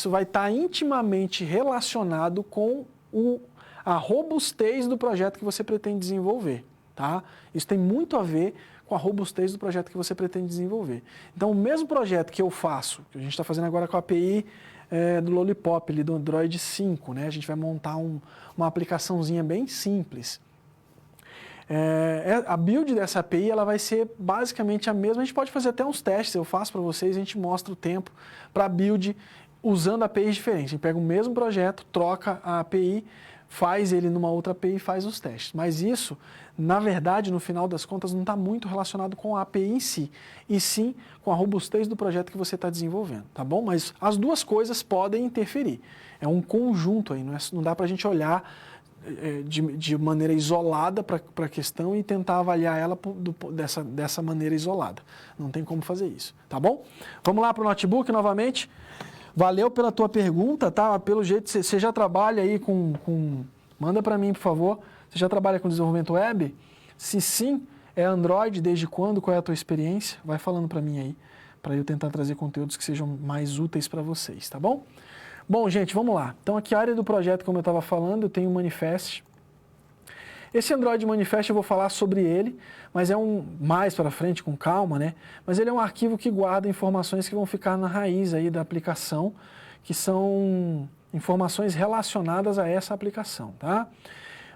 vai estar intimamente relacionado com a robustez do projeto que você pretende desenvolver. Tá? Isso tem muito a ver com a robustez do projeto que você pretende desenvolver. Então, o mesmo projeto que eu faço, que a gente está fazendo agora com a API do Lollipop, ali do Android 5, né? A gente vai montar uma aplicaçãozinha bem simples. A build dessa API ela vai ser basicamente a mesma. A gente pode fazer até uns testes, eu faço para vocês, a gente mostra o tempo para build usando APIs diferentes. A gente pega o mesmo projeto, troca a API, faz ele numa outra API e faz os testes. Mas isso, na verdade, no final das contas, não está muito relacionado com a API em si, e sim com a robustez do projeto que você está desenvolvendo, tá bom? Mas as duas coisas podem interferir. É um conjunto aí, não dá para a gente olhar de maneira isolada para a questão e tentar avaliar ela dessa maneira isolada. Não tem como fazer isso, tá bom? Vamos lá para o notebook novamente. Valeu pela tua pergunta, tá? Pelo jeito, você já trabalha aí manda para mim, por favor. Você já trabalha com desenvolvimento web? Se sim, é Android, desde quando? Qual é a tua experiência? Vai falando para mim aí, para eu tentar trazer conteúdos que sejam mais úteis para vocês, tá bom? Bom, gente, vamos lá. Então, aqui a área do projeto, como eu estava falando, eu tenho um manifest. Esse Android Manifest eu vou falar sobre ele, mas é mais para frente, com calma, né? Mas ele é um arquivo que guarda informações que vão ficar na raiz aí da aplicação, que são informações relacionadas a essa aplicação, tá?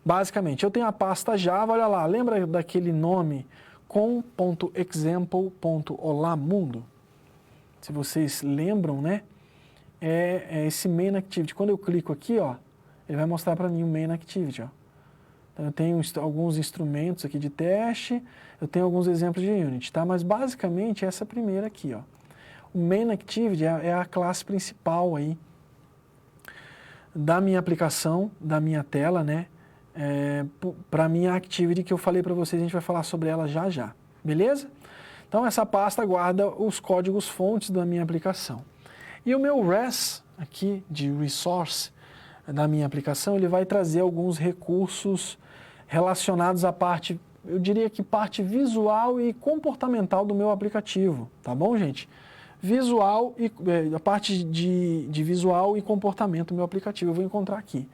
Basicamente, eu tenho a pasta Java, olha lá, lembra daquele nome com.example.olamundo? Se vocês lembram, né? É esse main activity. Quando eu clico aqui, ó, ele vai mostrar para mim o main activity, ó. Então, eu tenho alguns instrumentos aqui de teste, eu tenho alguns exemplos de Unity, tá? Mas basicamente essa primeira aqui, ó. O main activity é a classe principal aí da minha aplicação, da minha tela, né? Para a minha activity que eu falei para vocês, a gente vai falar sobre ela já já, beleza? Então essa pasta guarda os códigos fontes da minha aplicação. E o meu res aqui de resource da minha aplicação, ele vai trazer alguns recursos relacionados à parte, eu diria que parte visual e comportamental do meu aplicativo, tá bom, gente? Visual e a parte de visual e comportamento do meu aplicativo eu vou encontrar aqui.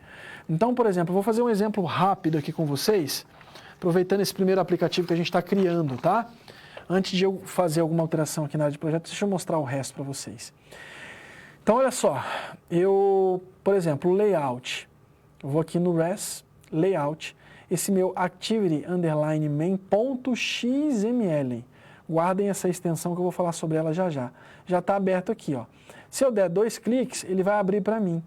Então, por exemplo, eu vou fazer um exemplo rápido aqui com vocês, aproveitando esse primeiro aplicativo que a gente está criando, tá? Antes de eu fazer alguma alteração aqui na área de projeto, deixa eu mostrar o resto para vocês. Então, olha só, por exemplo, layout, eu vou aqui no res, layout, esse meu activity underline main.xml, guardem essa extensão que eu vou falar sobre ela já já. Já está aberto aqui, ó. Se eu der 2 cliques, ele vai abrir para mim.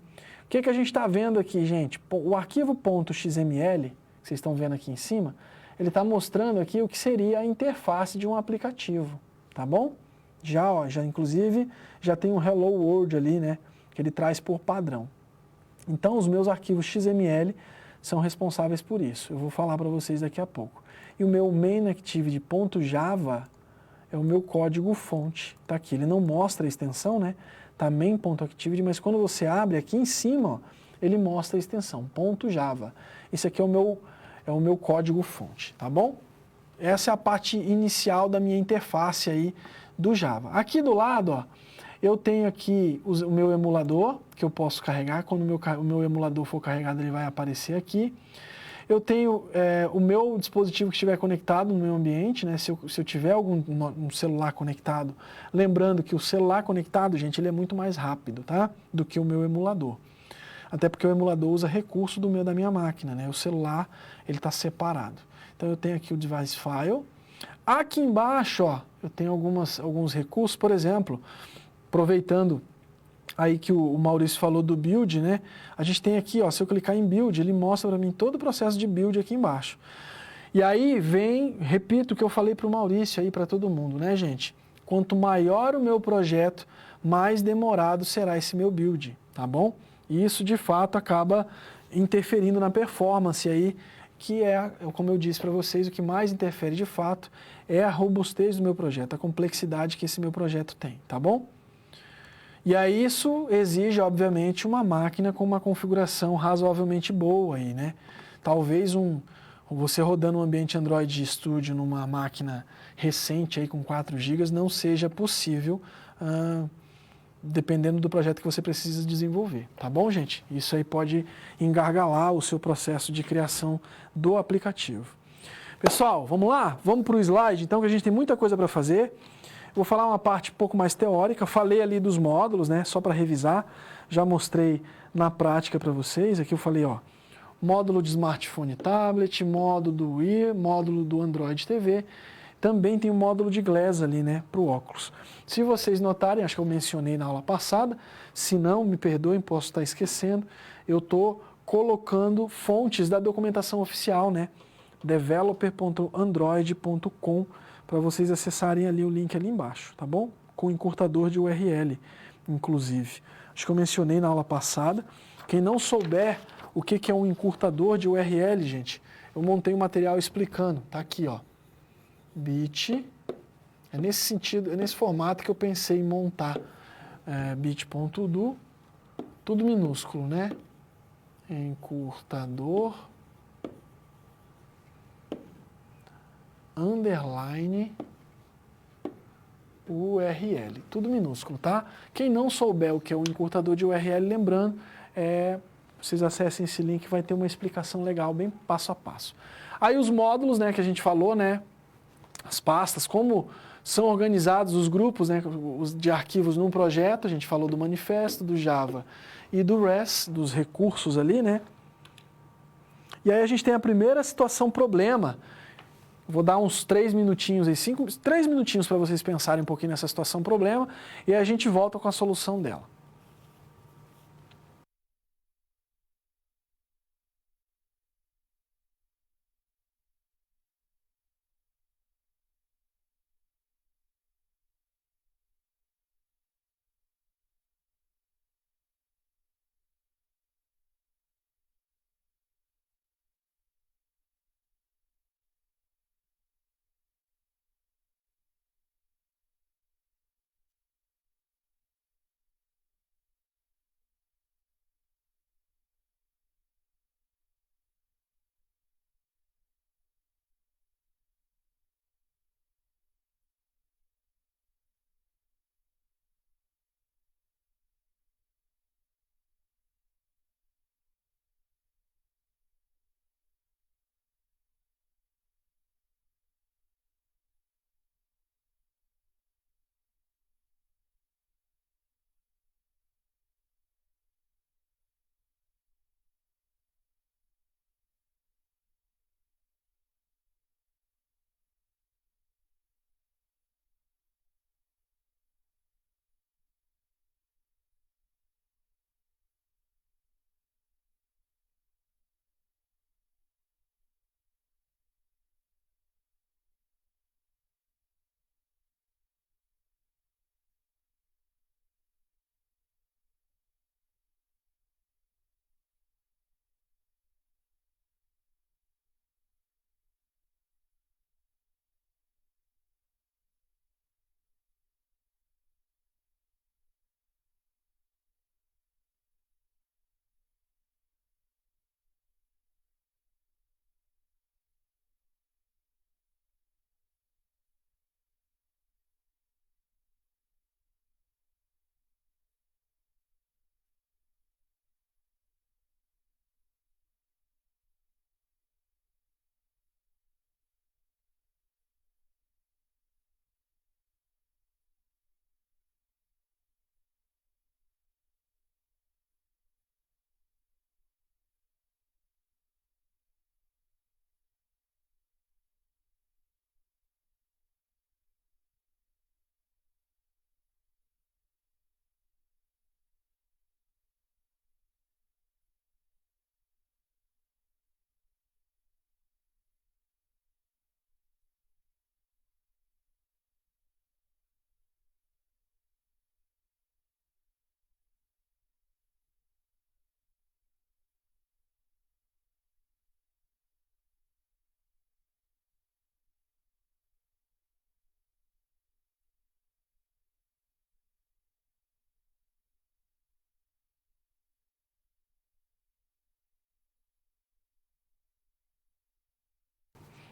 O que a gente está vendo aqui, gente? O arquivo .xml, que vocês estão vendo aqui em cima, ele está mostrando aqui o que seria a interface de um aplicativo, tá bom? Já inclusive, já tem um Hello World ali, né? Que ele traz por padrão. Então, os meus arquivos XML são responsáveis por isso. Eu vou falar para vocês daqui a pouco. E o meu main activity.java é o meu código fonte. Tá aqui. Ele não mostra a extensão, né? Tá main.activity, mas quando você abre aqui em cima, ó, ele mostra a extensão, .java. Esse aqui é o meu código fonte, tá bom? Essa é a parte inicial da minha interface aí do Java. Aqui do lado, ó, eu tenho aqui o meu emulador, que eu posso carregar. Quando o meu emulador for carregado, ele vai aparecer aqui. Eu tenho o meu dispositivo que estiver conectado no meu ambiente, né? Se eu tiver um celular conectado, lembrando que o celular conectado, gente, ele é muito mais rápido, tá? Do que o meu emulador. Até porque o emulador usa recurso da minha máquina, né? O celular, ele está separado. Então eu tenho aqui o device file. Aqui embaixo, ó, eu tenho alguns recursos, por exemplo, aproveitando aí que o Maurício falou do build, né? A gente tem aqui, ó, se eu clicar em build, ele mostra para mim todo o processo de build aqui embaixo. E aí repito o que eu falei para o Maurício aí, para todo mundo, né, gente? Quanto maior o meu projeto, mais demorado será esse meu build, tá bom? E isso, de fato, acaba interferindo na performance aí, que como eu disse para vocês, o que mais interfere, de fato, é a robustez do meu projeto, a complexidade que esse meu projeto tem, tá bom? E aí isso exige, obviamente, uma máquina com uma configuração razoavelmente boa aí, né? Talvez você rodando um ambiente Android Studio numa máquina recente aí com 4 GB não seja possível, dependendo do projeto que você precisa desenvolver, tá bom, gente? Isso aí pode engargalar o seu processo de criação do aplicativo. Pessoal, vamos lá? Vamos para o slide, então, que a gente tem muita coisa para fazer. Vou falar uma parte um pouco mais teórica, falei ali dos módulos, né, só para revisar, já mostrei na prática para vocês, aqui eu falei, ó, módulo de smartphone e tablet, módulo do Wii, módulo do Android TV, também tem o módulo de Glass ali, né, para o óculos. Se vocês notarem, acho que eu mencionei na aula passada, se não, me perdoem, posso estar esquecendo, eu estou colocando fontes da documentação oficial, né? developer.android.com, para vocês acessarem ali o link ali embaixo, tá bom? Com encurtador de URL, inclusive. Acho que eu mencionei na aula passada. Quem não souber o que é um encurtador de URL, gente, eu montei um material explicando. Tá aqui, ó. Bit. É nesse sentido, é nesse formato que eu pensei em montar. Bit.do, tudo minúsculo, né? Encurtador, underline, URL, tudo minúsculo, tá? Quem não souber o que é um encurtador de URL, lembrando, vocês acessem esse link, vai ter uma explicação legal, bem passo a passo. Aí os módulos, né, que a gente falou, né, as pastas, como são organizados os grupos, né, de arquivos num projeto, a gente falou do manifesto, do Java e do REST, dos recursos ali, né? E aí a gente tem a primeira situação problema. Vou dar uns 3 minutinhos aí, 3 minutinhos para vocês pensarem um pouquinho nessa situação problema e aí a gente volta com a solução dela.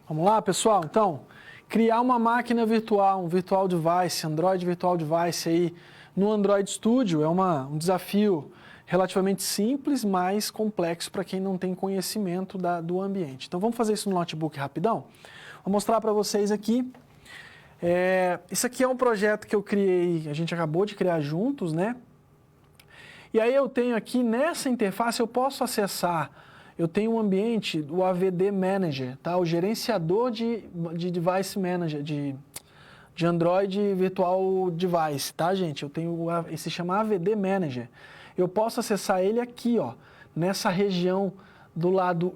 Vamos lá, pessoal? Então, criar uma máquina virtual, um virtual device, Android Virtual Device aí no Android Studio é um desafio relativamente simples, mas complexo para quem não tem conhecimento do ambiente. Então, vamos fazer isso no notebook rapidão? Vou mostrar para vocês aqui. Isso aqui é um projeto que eu criei, a gente acabou de criar juntos, né? E aí eu tenho aqui, nessa interface, eu posso acessar. Eu tenho um ambiente, o AVD Manager, tá? O gerenciador de Device Manager, de Android Virtual Device, tá, gente? Eu tenho, esse se chama AVD Manager. Eu posso acessar ele aqui, ó, nessa região do lado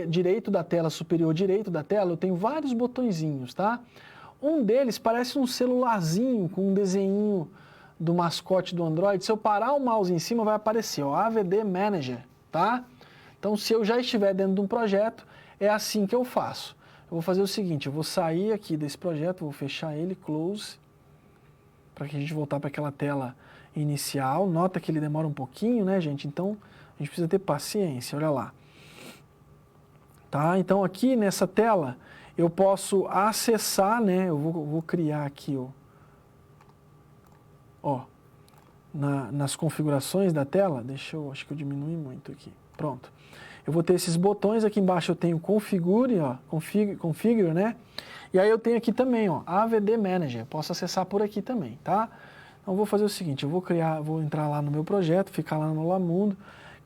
direito da tela, superior direito da tela, eu tenho vários botõezinhos, tá? Um deles parece um celularzinho com um desenho do mascote do Android. Se eu parar o mouse em cima, vai aparecer, ó, AVD Manager, tá? Então, se eu já estiver dentro de um projeto, é assim que eu faço. Eu vou fazer o seguinte, eu vou sair aqui desse projeto, vou fechar ele, close, para que a gente voltar para aquela tela inicial. Nota que ele demora um pouquinho, né, gente? Então, a gente precisa ter paciência, olha lá. Tá? Então, aqui nessa tela, eu posso acessar, né? Eu vou criar aqui, ó, nas configurações da tela. Acho que eu diminui muito aqui. Pronto. Eu vou ter esses botões, aqui embaixo eu tenho Configure, ó, Configure, né? E aí eu tenho aqui também, ó, AVD Manager. Posso acessar por aqui também, tá? Então, eu vou fazer o seguinte, vou entrar lá no meu projeto, ficar lá no Lamundo,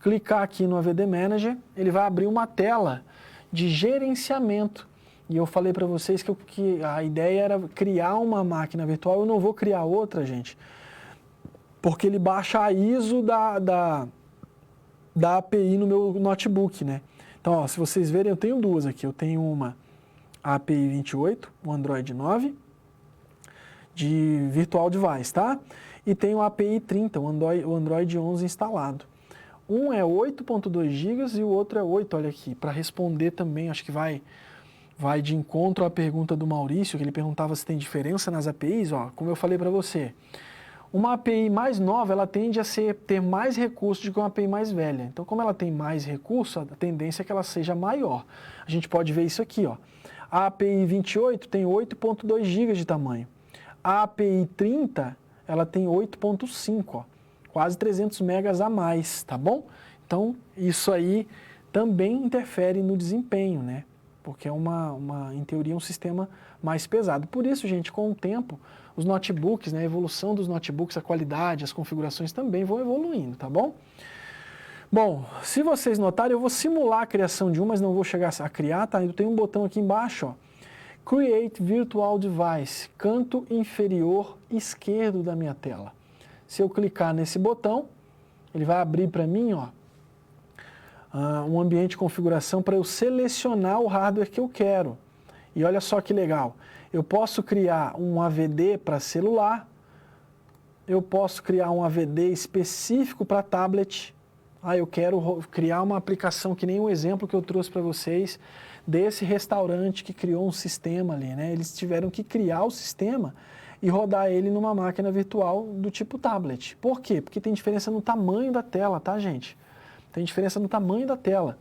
clicar aqui no AVD Manager, ele vai abrir uma tela de gerenciamento. E eu falei para vocês que a ideia era criar uma máquina virtual. Eu não vou criar outra, gente, porque ele baixa a ISO da API no meu notebook, né? Então, ó, se vocês verem, eu tenho duas aqui. Eu tenho uma API 28, o Android 9, de Virtual Device, tá? E tenho a API 30, o Android 11 instalado. Um é 8.2 GB e o outro é 8, olha aqui, para responder também, acho que vai de encontro à pergunta do Maurício, que ele perguntava se tem diferença nas APIs, ó, como eu falei para você. Uma API mais nova, ela tende a ter mais recursos do que uma API mais velha. Então, como ela tem mais recursos, a tendência é que ela seja maior. A gente pode ver isso aqui, ó. A API 28 tem 8.2 GB de tamanho. A API 30, ela tem 8.5, ó. Quase 300 megas a mais, tá bom? Então, isso aí também interfere no desempenho, né? Porque é em teoria, um sistema mais pesado. Por isso, gente, com o tempo, os notebooks, né, a evolução dos notebooks, a qualidade, as configurações também vão evoluindo, tá bom? Bom, se vocês notarem, eu vou simular a criação de um, mas não vou chegar a criar, tá? Eu tenho um botão aqui embaixo, ó. Create Virtual Device, canto inferior esquerdo da minha tela. Se eu clicar nesse botão, ele vai abrir para mim, ó, um ambiente de configuração para eu selecionar o hardware que eu quero. E olha só que legal, eu posso criar um AVD para celular, eu posso criar um AVD específico para tablet. Eu quero criar uma aplicação que nem o exemplo que eu trouxe para vocês desse restaurante que criou um sistema ali, né? Eles tiveram que criar o sistema e rodar ele numa máquina virtual do tipo tablet. Por quê? Porque tem diferença no tamanho da tela, tá, gente? Tem diferença no tamanho da tela.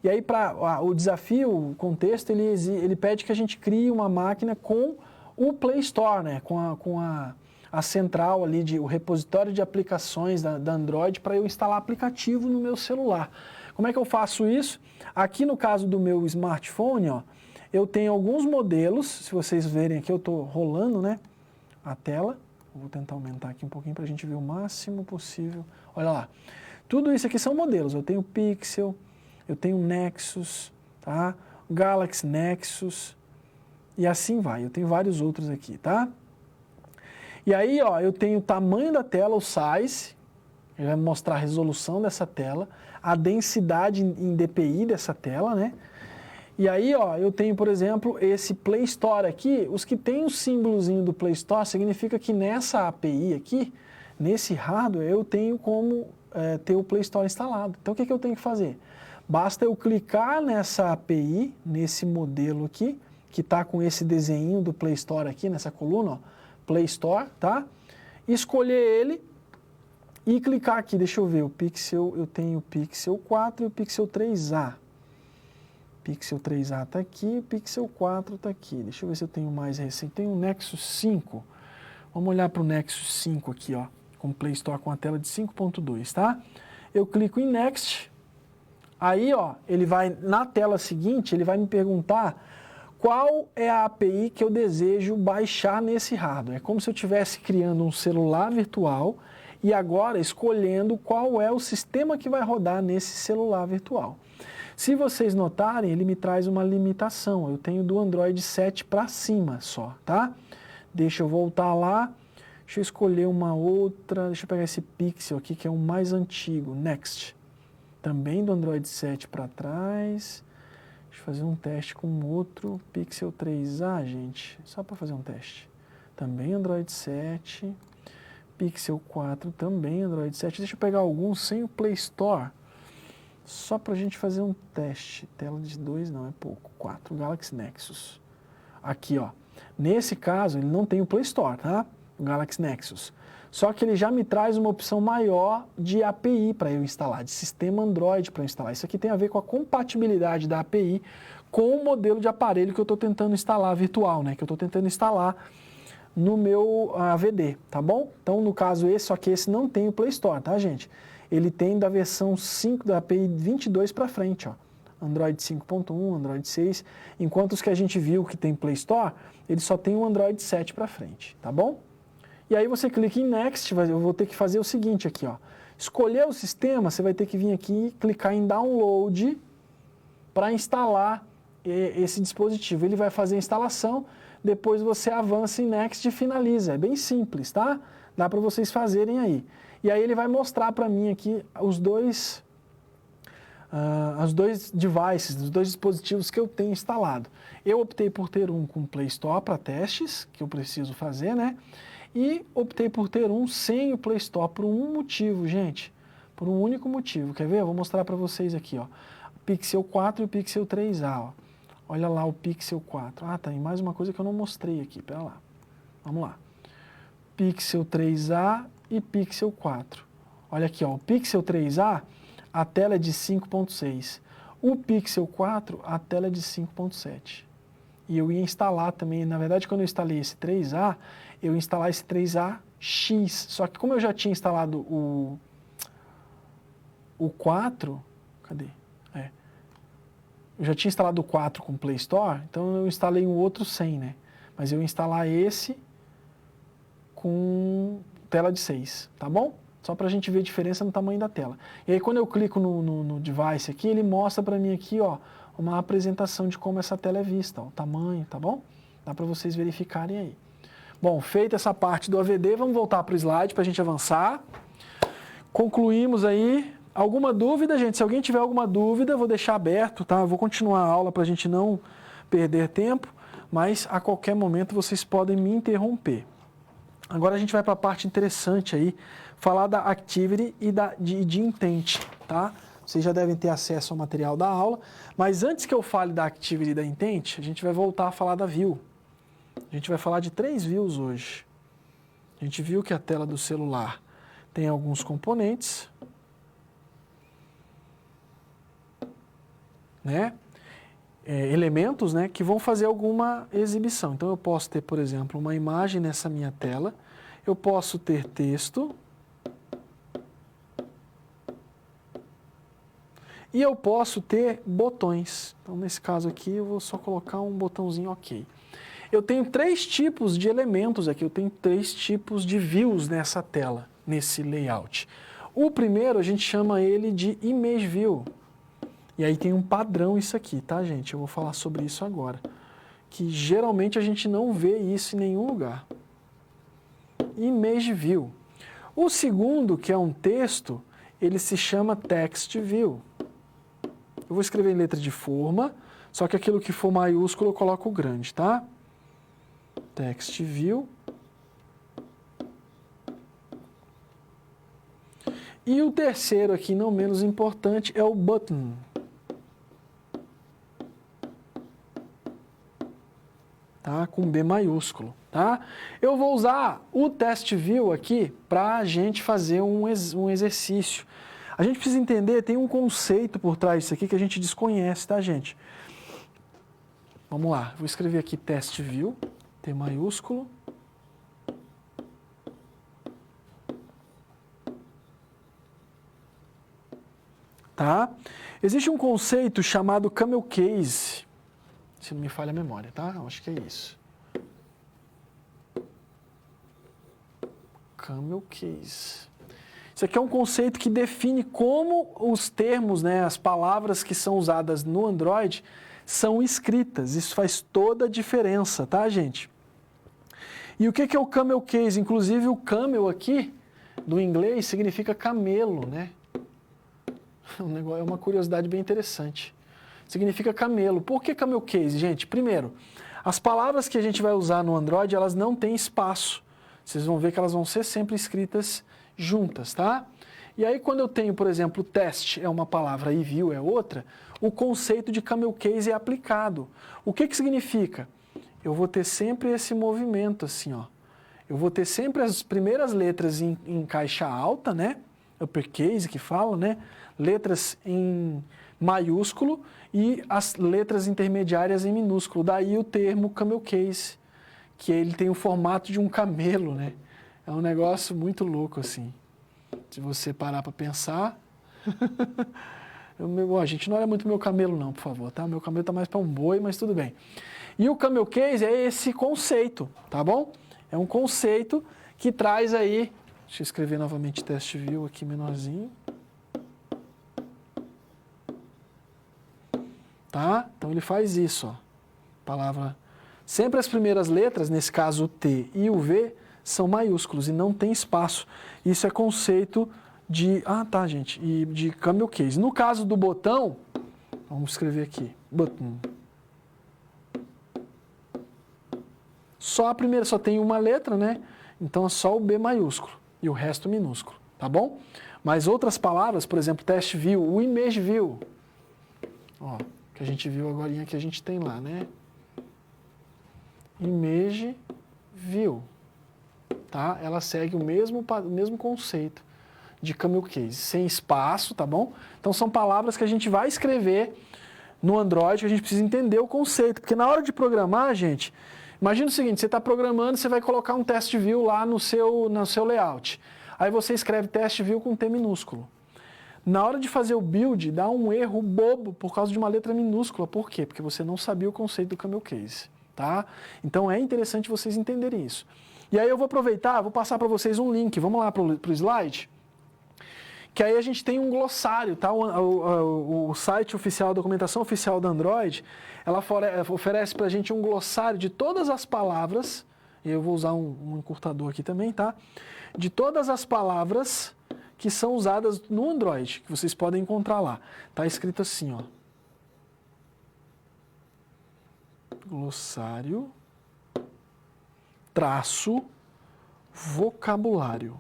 E aí, para o desafio, o contexto, ele pede que a gente crie uma máquina com o Play Store, né? Com a central ali, o repositório de aplicações da Android para eu instalar aplicativo no meu celular. Como é que eu faço isso? Aqui no caso do meu smartphone, ó, eu tenho alguns modelos, se vocês verem aqui, eu estou rolando, né, a tela. Vou tentar aumentar aqui um pouquinho para a gente ver o máximo possível. Olha lá. Tudo isso aqui são modelos. Eu tenho Pixel, eu tenho Nexus, tá? Galaxy Nexus e assim vai. Eu tenho vários outros aqui, tá? E aí, ó, eu tenho o tamanho da tela, o size, ele vai mostrar a resolução dessa tela, a densidade em dpi dessa tela, né? E aí, ó, eu tenho, por exemplo, esse Play Store aqui. Os que tem o símbolozinho do Play Store significa que nessa API aqui, nesse hardware, eu tenho como ter o Play Store instalado. Então, o que eu tenho que fazer? Basta eu clicar nessa API, nesse modelo aqui, que está com esse desenho do Play Store aqui, nessa coluna, ó, Play Store, tá? Escolher ele e clicar aqui, deixa eu ver, eu tenho o Pixel 4 e o Pixel 3a. Pixel 3a está aqui, o Pixel 4 está aqui. Deixa eu ver se eu tenho mais recente. Tem o Nexus 5. Vamos olhar para o Nexus 5 aqui, ó, com o Play Store com a tela de 5.2, tá? Eu clico em Next. Aí, ó, ele vai, na tela seguinte, ele vai me perguntar qual é a API que eu desejo baixar nesse hardware. É como se eu estivesse criando um celular virtual e agora escolhendo qual é o sistema que vai rodar nesse celular virtual. Se vocês notarem, ele me traz uma limitação. Eu tenho do Android 7 para cima só, tá? Deixa eu voltar lá. Deixa eu escolher uma outra. Deixa eu pegar esse Pixel aqui, que é o mais antigo. Next. Também do Android 7 para trás. Deixa eu fazer um teste com outro Pixel 3a, gente. Só para fazer um teste. Também Android 7. Pixel 4 também Android 7. Deixa eu pegar alguns sem o Play Store. Só para a gente fazer um teste. Tela de 2 não, é pouco. 4, Galaxy Nexus. Aqui, ó. Nesse caso, ele não tem o Play Store, tá? O Galaxy Nexus. Só que ele já me traz uma opção maior de API para eu instalar, de sistema Android para eu instalar. Isso aqui tem a ver com a compatibilidade da API com o modelo de aparelho que eu estou tentando instalar virtual, né? Que eu estou tentando instalar no meu AVD, tá bom? Então, no caso esse, só que esse não tem o Play Store, tá, gente? Ele tem da versão 5 da API 22 para frente, ó. Android 5.1, Android 6, enquanto os que a gente viu que tem Play Store, ele só tem o Android 7 para frente, tá bom? E aí você clica em Next, eu vou ter que fazer o seguinte aqui, ó. Escolher o sistema, você vai ter que vir aqui e clicar em Download para instalar esse dispositivo. Ele vai fazer a instalação, depois você avança em Next e finaliza. É bem simples, tá? Dá para vocês fazerem aí. E aí ele vai mostrar para mim aqui os dois devices, os dois dispositivos que eu tenho instalado. Eu optei por ter um com Play Store para testes, que eu preciso fazer, né? E optei por ter um sem o Play Store por um motivo, gente. Por um único motivo. Quer ver? Eu vou mostrar para vocês aqui, ó. O Pixel 4 e o Pixel 3a, ó. Olha lá o Pixel 4. Ah, tem mais uma coisa que eu não mostrei aqui. Pera lá. Vamos lá. Pixel 3a e Pixel 4. Olha aqui, ó. O Pixel 3a, a tela é de 5.6. O Pixel 4, a tela é de 5.7. E eu ia instalar também, na verdade, quando eu instalei esse 3A, eu ia instalar esse 3AX. Só que como eu já tinha instalado o 4, cadê? Eu já tinha instalado o 4 com o Play Store, então eu instalei um outro sem, né? Mas eu ia instalar esse com tela de 6, tá bom? Só para a gente ver a diferença no tamanho da tela. E aí quando eu clico no device aqui, ele mostra para mim aqui, ó, uma apresentação de como essa tela é vista, ó, o tamanho, tá bom? Dá para vocês verificarem aí. Bom, feita essa parte do AVD, vamos voltar para o slide para a gente avançar. Concluímos aí. Alguma dúvida, gente? Se alguém tiver alguma dúvida, eu vou deixar aberto, tá? Eu vou continuar a aula para a gente não perder tempo, mas a qualquer momento vocês podem me interromper. Agora a gente vai para a parte interessante aí, falar da Activity e de Intent, tá? Vocês já devem ter acesso ao material da aula, mas antes que eu fale da Activity e da Intent, a gente vai voltar a falar da View. A gente vai falar de 3 views hoje. A gente viu que a tela do celular tem alguns componentes, né? Elementos, né, que vão fazer alguma exibição. Então eu posso ter, por exemplo, uma imagem nessa minha tela, eu posso ter texto e eu posso ter botões. Então nesse caso aqui eu vou só colocar um botãozinho OK. Eu tenho 3 tipos de elementos aqui, eu tenho 3 tipos de views nessa tela, nesse layout. O primeiro a gente chama ele de Image View. E aí tem um padrão isso aqui, tá, gente? Eu vou falar sobre isso agora. Que geralmente a gente não vê isso em nenhum lugar. Image View. O segundo, que é um texto, ele se chama Text View. Eu vou escrever em letra de forma, só que aquilo que for maiúsculo eu coloco o grande, tá? Text View. E o terceiro aqui, não menos importante, é o Button. Tá? Com B maiúsculo, tá? Eu vou usar o Test View aqui para a gente fazer um exercício. A gente precisa entender, tem um conceito por trás disso aqui que a gente desconhece, tá, gente? Vamos lá, vou escrever aqui Test View, T maiúsculo. Tá? Existe um conceito chamado Camel Case. Se não me falha a memória, tá? Eu acho que é isso. Camel Case. Isso aqui é um conceito que define como os termos, né, as palavras que são usadas no Android são escritas. Isso faz toda a diferença, tá, gente? E o que é o Camel Case? Inclusive o camel aqui, do inglês, significa camelo, né? É uma curiosidade bem interessante. Significa camelo. Por que camel case, gente? Primeiro, as palavras que a gente vai usar no Android, elas não têm espaço. Vocês vão ver que elas vão ser sempre escritas juntas, tá? E aí, quando eu tenho, por exemplo, teste é uma palavra e view é outra, o conceito de camel case é aplicado. O que significa? Eu vou ter sempre esse movimento assim, ó. Eu vou ter sempre as primeiras letras em caixa alta, né? Uppercase que fala, né? Letras em maiúsculo e as letras intermediárias em minúsculo. Daí o termo camel case, que ele tem o formato de um camelo, né? É um negócio muito louco assim. Se você parar para pensar... a gente não olha muito meu camelo não, por favor, tá? Meu camelo tá mais para um boi, mas tudo bem. E o camel case é esse conceito, tá bom? É um conceito que traz aí... Deixa eu escrever novamente teste view aqui menorzinho. Tá? Então ele faz isso, ó. Palavra... Sempre as primeiras letras, nesse caso o T e o V, são maiúsculos e não tem espaço. Isso é conceito de... Ah, tá, gente. E de camel case. No caso do botão, vamos escrever aqui. Button. Só a primeira, só tem uma letra, né? Então é só o B maiúsculo e o resto minúsculo, tá bom? Mas outras palavras, por exemplo, teste view, o image view. Ó, que a gente viu agora que a gente tem lá, né? Image view. Tá? Ela segue o mesmo conceito de camel case, sem espaço, tá bom? Então são palavras que a gente vai escrever no Android, que a gente precisa entender o conceito, porque na hora de programar, gente, imagina o seguinte, você está programando, você vai colocar um teste view lá no seu layout. Aí você escreve teste view com T minúsculo. Na hora de fazer o build, dá um erro bobo por causa de uma letra minúscula. Por quê? Porque você não sabia o conceito do camel case, tá? Então é interessante vocês entenderem isso. E aí eu vou aproveitar, vou passar para vocês um link, vamos lá para o slide, que aí a gente tem um glossário, tá? O site oficial, a documentação oficial do Android, ela oferece para a gente um glossário de todas as palavras, e eu vou usar um encurtador aqui também, tá? De todas as palavras que são usadas no Android, que vocês podem encontrar lá. Tá escrito assim, ó. Glossário... traço vocabulário.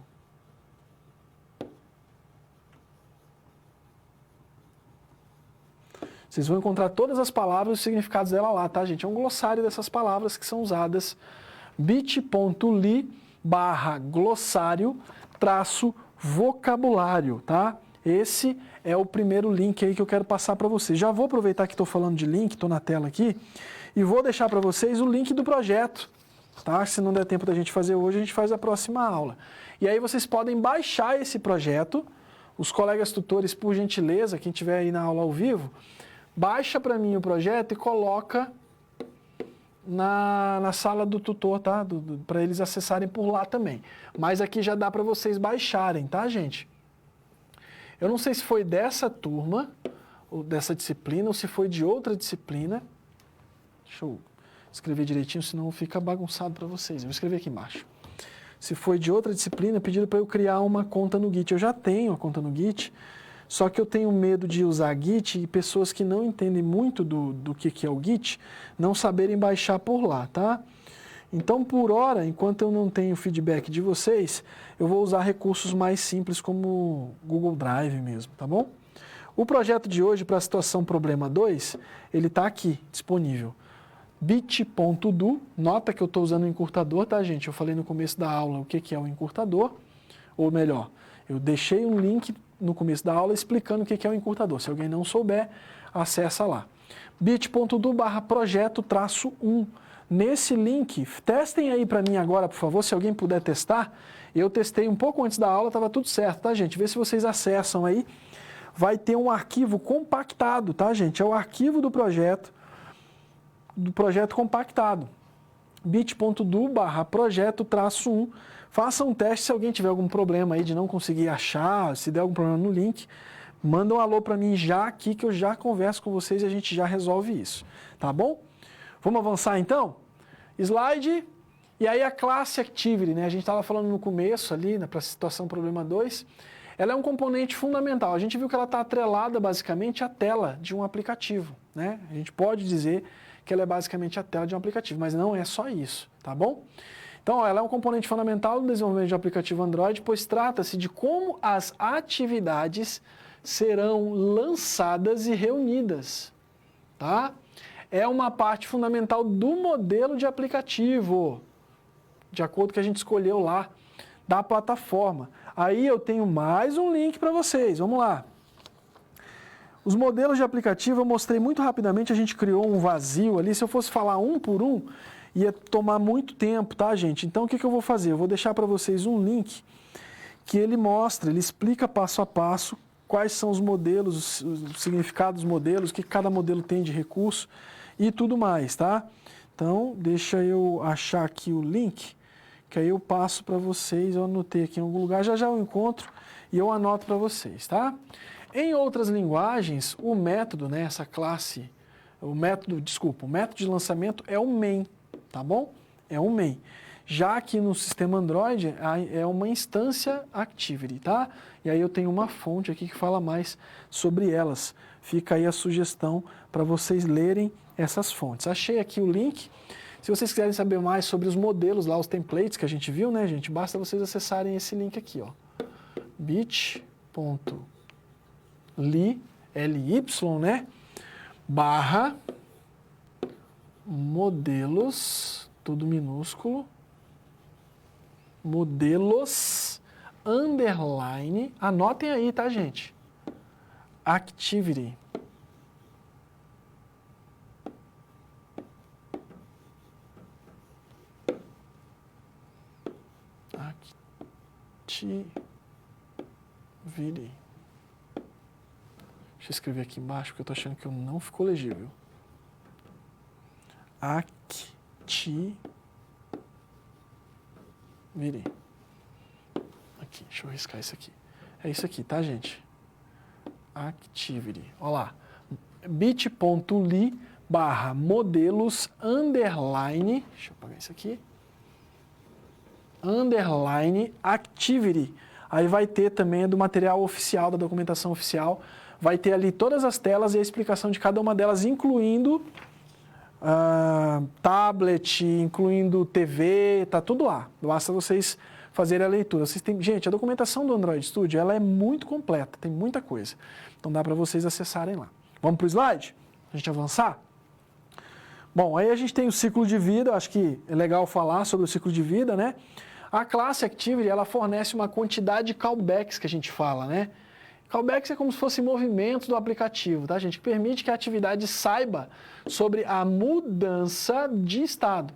Vocês vão encontrar todas as palavras e os significados dela lá, tá, gente? É um glossário dessas palavras que são usadas bit.ly/glossário vocabulário, tá? Esse é o primeiro link aí que eu quero passar para vocês. Já vou aproveitar que estou falando de link, estou na tela aqui, e vou deixar para vocês o link do projeto. Tá? Se não der tempo da gente fazer hoje, a gente faz a próxima aula. E aí vocês podem baixar esse projeto, os colegas tutores, por gentileza, quem estiver aí na aula ao vivo, baixa para mim o projeto e coloca na sala do tutor, tá? Para eles acessarem por lá também. Mas aqui já dá para vocês baixarem, tá, gente? Eu não sei se foi dessa turma, ou dessa disciplina, ou se foi de outra disciplina. Deixa eu escrever direitinho, senão fica bagunçado para vocês. Eu vou escrever aqui embaixo. Se foi de outra disciplina, pediram para eu criar uma conta no Git. Eu já tenho a conta no Git, só que eu tenho medo de usar Git e pessoas que não entendem muito do que é o Git, não saberem baixar por lá, tá? Então, por hora, enquanto eu não tenho feedback de vocês, eu vou usar recursos mais simples como Google Drive mesmo, tá bom? O projeto de hoje, para a situação problema 2, ele está aqui, disponível. bit.do, nota que eu estou usando o encurtador, tá, gente? Eu falei no começo da aula o que é o encurtador, ou melhor, eu deixei um link no começo da aula explicando o que é o encurtador. Se alguém não souber, acessa lá. bit.do/projeto-1. Nesse link, testem aí para mim agora, por favor, se alguém puder testar. Eu testei um pouco antes da aula, estava tudo certo, tá, gente? Vê se vocês acessam aí. Vai ter um arquivo compactado, tá, gente? É o arquivo do projeto compactado. bit.do/projeto-1. Faça um teste se alguém tiver algum problema aí de não conseguir achar, se der algum problema no link, manda um alô para mim já aqui que eu já converso com vocês e a gente já resolve isso, tá bom? Vamos avançar então? Slide, e aí a classe Activity, né? A gente estava falando no começo ali, para a situação problema 2, ela é um componente fundamental. A gente viu que ela está atrelada basicamente à tela de um aplicativo, né? A gente pode dizer que ela é basicamente a tela de um aplicativo, mas não é só isso, tá bom? Então, ela é um componente fundamental do desenvolvimento de aplicativo Android, pois trata-se de como as atividades serão lançadas e reunidas, tá? É uma parte fundamental do modelo de aplicativo, de acordo com o que a gente escolheu lá, da plataforma. Aí eu tenho mais um link para vocês, vamos lá. Os modelos de aplicativo eu mostrei muito rapidamente, a gente criou um vazio ali, se eu fosse falar um por um, ia tomar muito tempo, tá, gente? Então, o que eu vou fazer? Eu vou deixar para vocês um link que ele mostra, ele explica passo a passo quais são os modelos, os significados dos modelos, o que cada modelo tem de recurso e tudo mais, tá? Então, deixa eu achar aqui o link, que aí eu passo para vocês, eu anotei aqui em algum lugar, já eu encontro e eu anoto para vocês, tá? Em outras linguagens, o método, né, essa classe, o método de lançamento é o main, tá bom? É um main. Já que no sistema Android é uma instância activity, tá? E aí eu tenho uma fonte aqui que fala mais sobre elas. Fica aí a sugestão para vocês lerem essas fontes. Achei aqui o link. Se vocês quiserem saber mais sobre os modelos lá, os templates que a gente viu, né, gente? Basta vocês acessarem esse link aqui, ó. bit.ly, L-Y, né? / modelos, tudo minúsculo, modelos, underline, anotem aí, tá, gente? Activity. Activity. Deixa eu escrever aqui embaixo, porque eu tô achando que não ficou legível. Activity. Aqui, deixa eu riscar isso aqui. É isso aqui, tá, gente? Activity. Olha lá. bit.ly / modelos underline. Deixa eu apagar isso aqui. Underline activity. Aí vai ter também do material oficial, da documentação oficial. Vai ter ali todas as telas e a explicação de cada uma delas, incluindo tablet, incluindo TV, tá tudo lá. Basta vocês fazerem a leitura. Gente, a documentação do Android Studio ela é muito completa, tem muita coisa. Então dá para vocês acessarem lá. Vamos para o slide? A gente avançar? Bom, aí a gente tem o ciclo de vida, acho que é legal falar sobre o ciclo de vida, né? A classe Activity, ela fornece uma quantidade de callbacks que a gente fala, né? Callbacks é como se fosse movimentos do aplicativo, tá, gente? Que permite que a atividade saiba sobre a mudança de estado.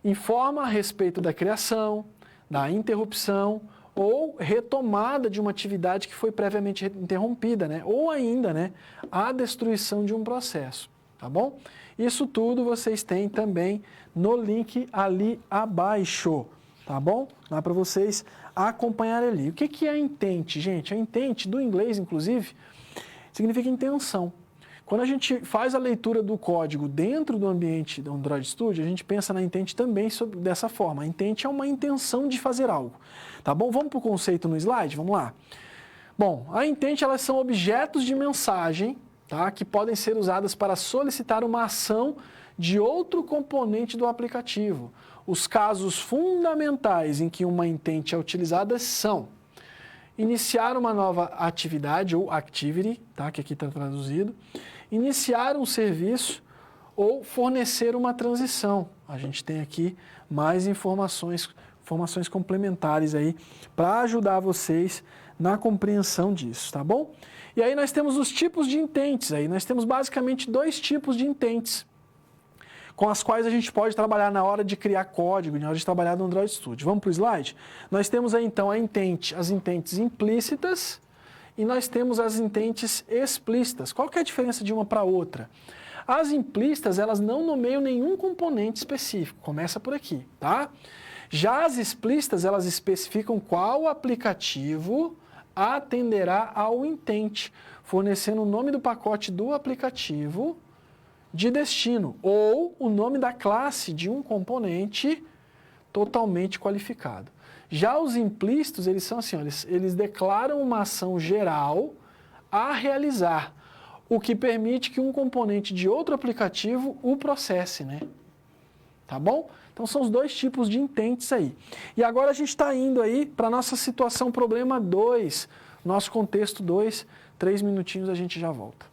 Informa a respeito da criação, da interrupção ou retomada de uma atividade que foi previamente interrompida, né? Ou ainda, né, a destruição de um processo, tá bom? Isso tudo vocês têm também no link ali abaixo, tá bom? Dá para vocês acompanhar ali. O que é intent, gente? A intent, do inglês, inclusive, significa intenção. Quando a gente faz a leitura do código dentro do ambiente do Android Studio, a gente pensa na intent também dessa forma. A intent é uma intenção de fazer algo, tá bom? Vamos para o conceito no slide? Vamos lá. Bom, a intent, elas são objetos de mensagem, tá? Que podem ser usadas para solicitar uma ação de outro componente do aplicativo. Os casos fundamentais em que uma intent é utilizada são iniciar uma nova atividade ou activity, tá? Que aqui está traduzido, iniciar um serviço ou fornecer uma transição. A gente tem aqui mais informações complementares aí para ajudar vocês na compreensão disso, tá bom? E aí nós temos os tipos de intents aí, nós temos basicamente 2 tipos de intents com as quais a gente pode trabalhar na hora de criar código, na hora de trabalhar no Android Studio. Vamos para o slide? Nós temos aí então as intents implícitas e nós temos as intents explícitas. Qual que é a diferença de uma para outra? As implícitas, elas não nomeiam nenhum componente específico, começa por aqui, tá? Já as explícitas, elas especificam qual aplicativo atenderá ao intent, fornecendo o nome do pacote do aplicativo de destino, ou o nome da classe de um componente totalmente qualificado. Já os implícitos, eles são assim, ó, eles declaram uma ação geral a realizar, o que permite que um componente de outro aplicativo o processe, né? Tá bom? Então são os dois tipos de intents aí. E agora a gente está indo aí para a nossa situação problema 2, nosso contexto 2, 3 minutinhos a gente já volta.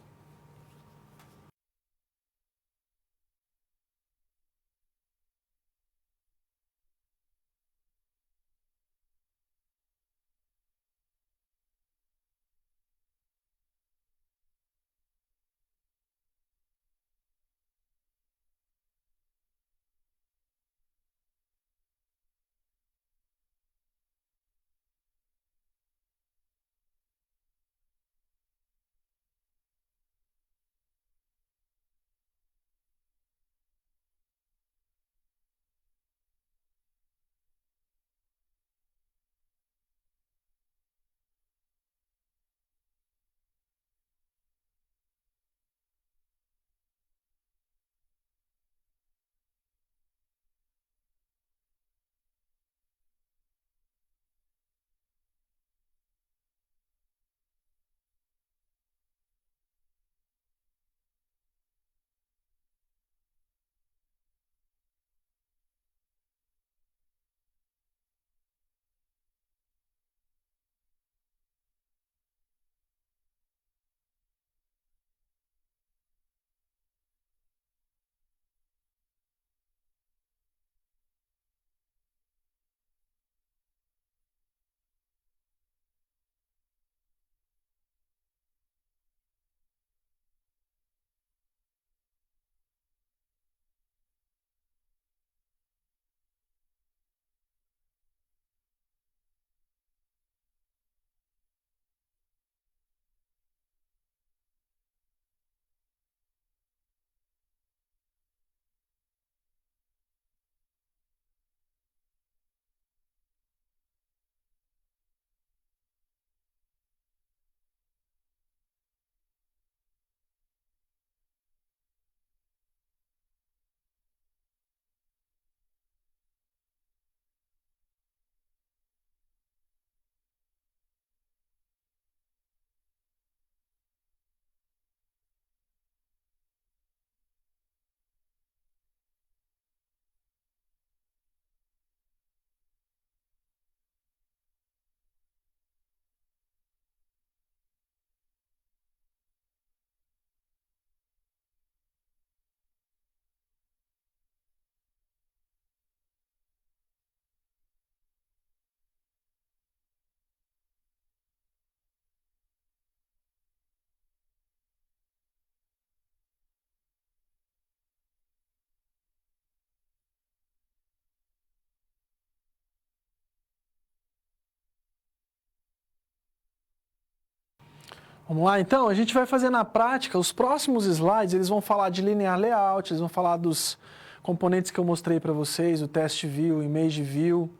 Vamos lá, então, a gente vai fazer na prática, os próximos slides, eles vão falar de linear layout, eles vão falar dos componentes que eu mostrei para vocês, o test view, image view.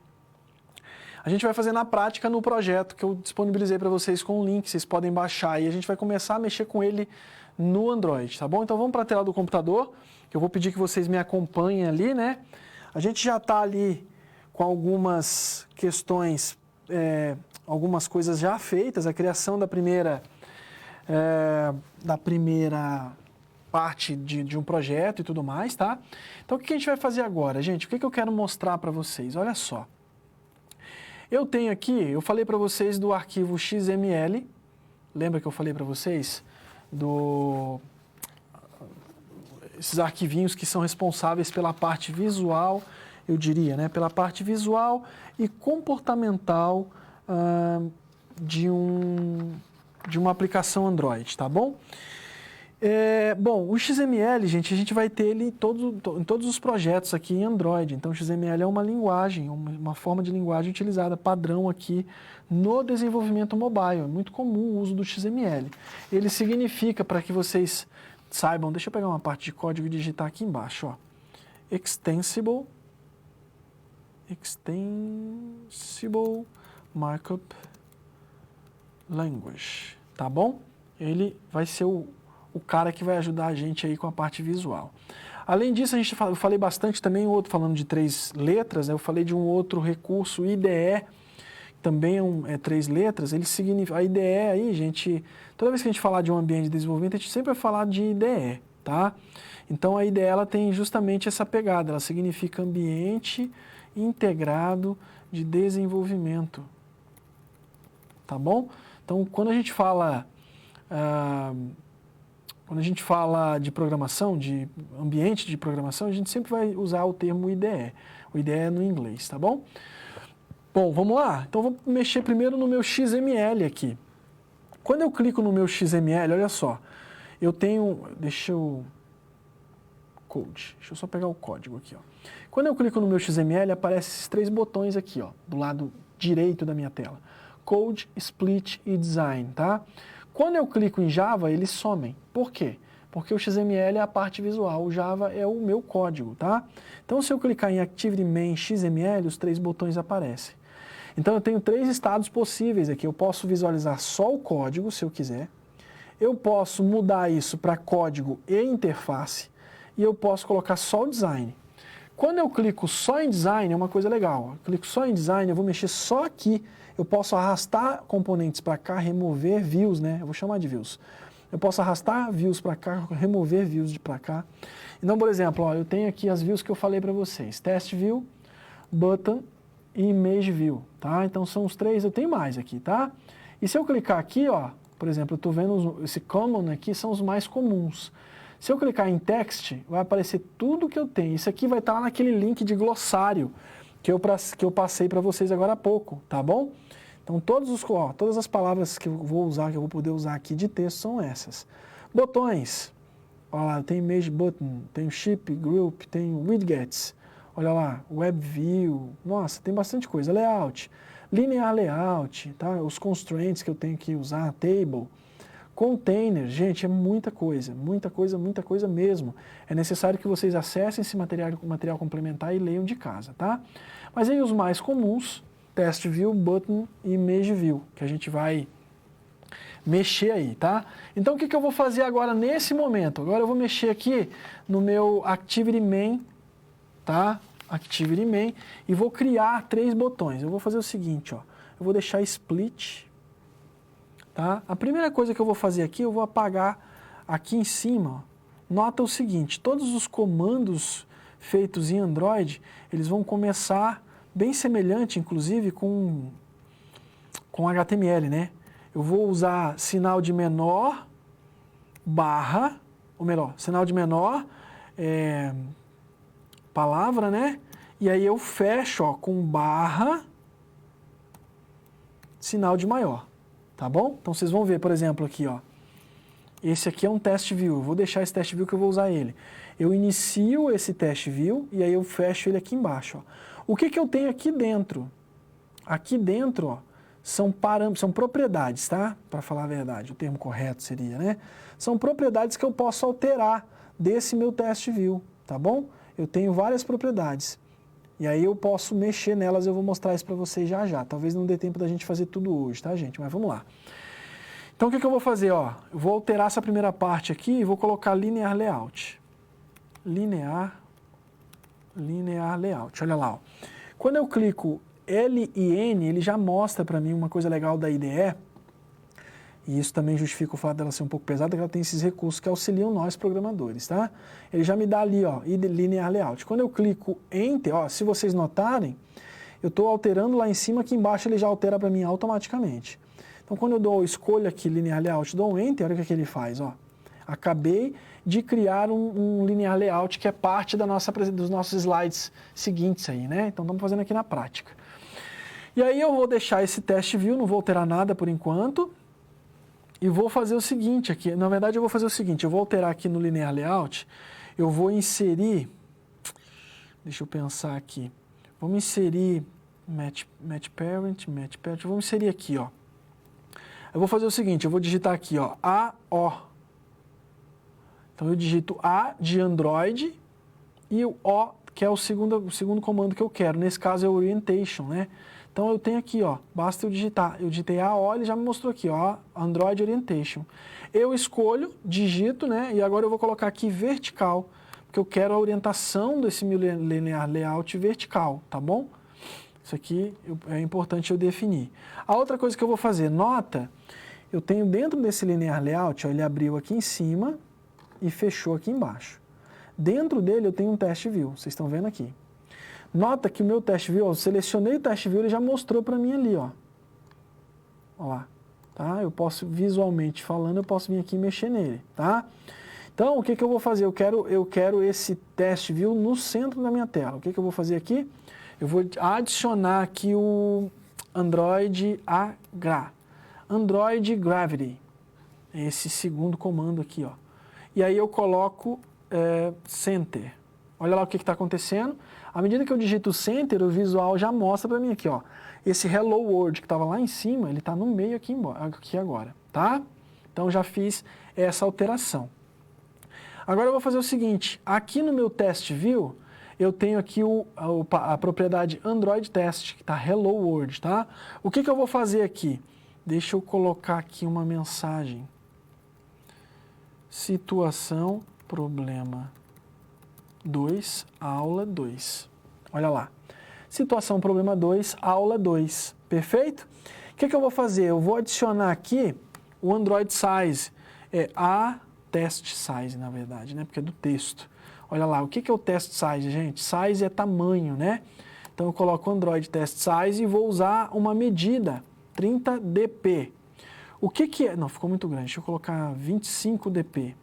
A gente vai fazer na prática no projeto que eu disponibilizei para vocês com o link, vocês podem baixar e a gente vai começar a mexer com ele no Android, tá bom? Então vamos para a tela do computador, que eu vou pedir que vocês me acompanhem ali, né? A gente já está ali com algumas questões, algumas coisas já feitas, a criação da primeira parte de um projeto e tudo mais, tá? Então, o que a gente vai fazer agora, gente? O que eu quero mostrar para vocês? Olha só. Eu tenho aqui, eu falei para vocês do arquivo XML, lembra que eu falei para vocês? Esses arquivinhos que são responsáveis pela parte visual, eu diria, né? Pela parte visual e comportamental de uma aplicação Android, tá bom? Bom, o XML, gente, a gente vai ter ele em todos os projetos aqui em Android. Então, o XML é uma linguagem, uma forma de linguagem utilizada padrão aqui no desenvolvimento mobile. É muito comum o uso do XML. Ele significa, para que vocês saibam, deixa eu pegar uma parte de código e digitar aqui embaixo, ó. Extensible Markup Language, tá bom? Ele vai ser o cara que vai ajudar a gente aí com a parte visual. Além disso, eu falei bastante também, falando de 3 letras, né? Eu falei de um outro recurso, IDE, também é 3 letras. Ele significa, a IDE aí, gente, toda vez que a gente falar de um ambiente de desenvolvimento, a gente sempre vai falar de IDE, tá? Então a IDE ela tem justamente essa pegada, ela significa Ambiente Integrado de Desenvolvimento, tá bom? Então quando a gente fala de programação, de ambiente de programação, a gente sempre vai usar o termo IDE. O IDE é no inglês, tá bom? Bom, vamos lá. Então vou mexer primeiro no meu XML aqui. Quando eu clico no meu XML, olha só, eu tenho, deixa eu só pegar o código aqui, ó. Quando eu clico no meu XML, aparecem esses 3 botões aqui, ó, do lado direito da minha tela. Code, Split e Design, tá? Quando eu clico em Java, eles somem. Por quê? Porque o XML é a parte visual, o Java é o meu código, tá? Então, se eu clicar em Activity Main XML, os 3 botões aparecem. Então, eu tenho 3 estados possíveis aqui. Eu posso visualizar só o código, se eu quiser. Eu posso mudar isso para código e interface. E eu posso colocar só o design. Quando eu clico só em design, é uma coisa legal. Eu clico só em design, eu vou mexer só aqui. Eu posso arrastar componentes para cá, remover views, né? Eu vou chamar de views. Eu posso arrastar views para cá, remover views para cá. Então, por exemplo, ó, eu tenho aqui as views que eu falei para vocês. Test view, button e image view, tá? Então, são os 3, eu tenho mais aqui, tá? E se eu clicar aqui, ó, por exemplo, eu estou vendo esse common aqui, são os mais comuns. Se eu clicar em text, vai aparecer tudo que eu tenho. Isso aqui vai estar lá naquele link de glossário que eu passei para vocês agora há pouco, tá bom? Então, todas as palavras que eu vou usar, que eu vou poder usar aqui de texto são essas. Botões. Olha lá, tem Image Button, tem Ship, Group, tem Widgets. Olha lá, Web View. Nossa, tem bastante coisa. Layout, Linear Layout, tá? Os constraints que eu tenho que usar, Table. Container, gente, é muita coisa mesmo. É necessário que vocês acessem esse material complementar e leiam de casa, tá? Mas aí os mais comuns, Test View, Button e Image View, que a gente vai mexer aí, tá? Então o que eu vou fazer agora nesse momento? Agora eu vou mexer aqui no meu Activity Main, tá? Activity Main, e vou criar 3 botões. Eu vou fazer o seguinte, ó. Eu vou deixar Split. Tá? A primeira coisa que eu vou fazer aqui, eu vou apagar aqui em cima. Ó. Nota o seguinte, todos os comandos feitos em Android, eles vão começar bem semelhante, inclusive, com HTML, né? Eu vou usar sinal de menor, barra, ou melhor, sinal de menor, palavra, né? E aí eu fecho, ó, com barra, sinal de maior. Tá bom? Então vocês vão ver, por exemplo, aqui, ó. Esse aqui é um test view. Eu vou deixar esse test view que eu vou usar ele. Eu inicio esse test view e aí eu fecho ele aqui embaixo, ó. O que eu tenho aqui dentro? Aqui dentro, ó, são propriedades, tá? Para falar a verdade, o termo correto seria, né? São propriedades que eu posso alterar desse meu test view, tá bom? Eu tenho várias propriedades. E aí eu posso mexer nelas, eu vou mostrar isso para vocês já já. Talvez não dê tempo da gente fazer tudo hoje, tá, gente? Mas vamos lá. Então o que eu vou fazer, ó? Eu vou alterar essa primeira parte aqui e vou colocar Linear Layout. Linear Layout, olha lá, ó. Quando eu clico L e N, ele já mostra para mim uma coisa legal da IDE, e isso também justifica o fato dela ser um pouco pesada, que ela tem esses recursos que auxiliam nós programadores, tá? Ele já me dá ali, ó, Linear Layout. Quando eu clico Enter, ó, se vocês notarem, eu estou alterando lá em cima, aqui embaixo ele já altera para mim automaticamente. Então, quando eu escolho aqui Linear Layout, dou um Enter, olha o que ele faz, ó. Acabei de criar um Linear Layout que é parte dos nossos slides seguintes aí, né? Então, estamos fazendo aqui na prática. E aí eu vou deixar esse Test View, não vou alterar nada por enquanto. E vou fazer o seguinte aqui, na verdade eu vou fazer o seguinte, eu vou alterar aqui no Linear Layout, eu vou inserir, deixa eu pensar aqui, vamos inserir Match Parent, vamos inserir aqui, ó. Eu vou fazer o seguinte, eu vou digitar aqui, ó, A-O. Então eu digito A de Android e o O, que é o segundo comando que eu quero, nesse caso é Orientation, né? Então eu tenho aqui, ó, basta eu digitar. Eu digitei AO, ele já me mostrou aqui, ó, Android Orientation. Eu escolho, digito, né, e agora eu vou colocar aqui vertical, porque eu quero a orientação desse meu linear layout vertical, tá bom? Isso aqui é importante eu definir. A outra coisa que eu vou fazer, nota, eu tenho dentro desse linear layout, ó, ele abriu aqui em cima e fechou aqui embaixo. Dentro dele eu tenho um teste view, vocês estão vendo aqui. Nota que o meu teste view, eu selecionei o teste view, ele já mostrou para mim ali, ó. Ó lá, tá? Eu posso, visualmente falando, eu posso vir aqui e mexer nele, tá? Então, o que que eu vou fazer? Eu quero esse teste view no centro da minha tela. O que que eu vou fazer aqui? Eu vou adicionar aqui o Android Android Gravity, esse segundo comando aqui, ó. E aí eu coloco Center. Olha lá o que está acontecendo. À medida que eu digito Center, o visual já mostra para mim aqui, ó. Esse Hello World que estava lá em cima, ele está no meio aqui agora, tá? Então já fiz essa alteração. Agora eu vou fazer o seguinte, aqui no meu Test View, eu tenho aqui a propriedade Android Test, que está Hello World, tá? O que que eu vou fazer aqui? Deixa eu colocar aqui uma mensagem. Situação, problema 2, aula 2. Olha lá. Situação, problema 2, aula 2. Perfeito? O que que eu vou fazer? Eu vou adicionar aqui o Android Size. Test Size, na verdade, né? Porque é do texto. Olha lá, o que que é o Test Size, gente? Size é tamanho, né? Então eu coloco o Android Test Size e vou usar uma medida, 30 dp. O que que é? Não, ficou muito grande. Deixa eu colocar 25 dp.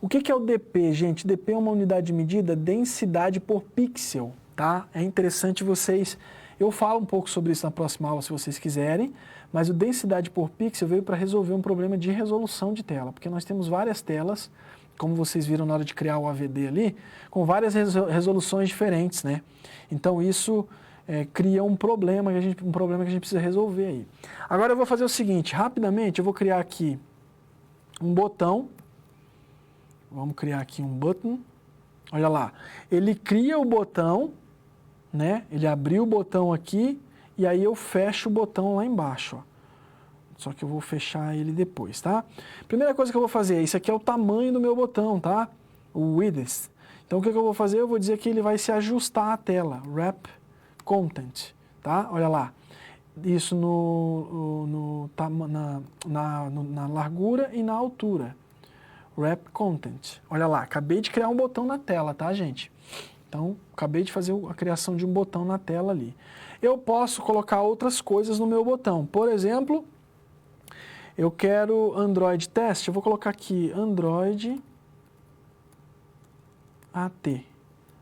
O que que é o dp, gente? dp é uma unidade de medida, densidade por pixel, tá? É interessante vocês... Eu falo um pouco sobre isso na próxima aula, se vocês quiserem, mas o densidade por pixel veio para resolver um problema de resolução de tela, porque nós temos várias telas, como vocês viram na hora de criar o AVD ali, com várias resoluções diferentes, né? Então isso cria um problema que a gente precisa resolver aí. Agora eu vou fazer o seguinte, rapidamente eu vou criar aqui um botão. Vamos criar aqui um button. Olha lá, ele cria o botão, né? Ele abriu o botão aqui e aí eu fecho o botão lá embaixo, ó. Só que eu vou fechar ele depois, tá? Primeira coisa que eu vou fazer, isso aqui é o tamanho do meu botão, tá? O width. Então o que eu vou fazer? Eu vou dizer que ele vai se ajustar à tela. Wrap Content, tá? Olha lá. Isso na largura e na altura. Wrap Content. Olha lá, acabei de criar um botão na tela, tá, gente? Então, acabei de fazer a criação de um botão na tela ali. Eu posso colocar outras coisas no meu botão. Por exemplo, eu quero Android Test. Eu vou colocar aqui Android AT.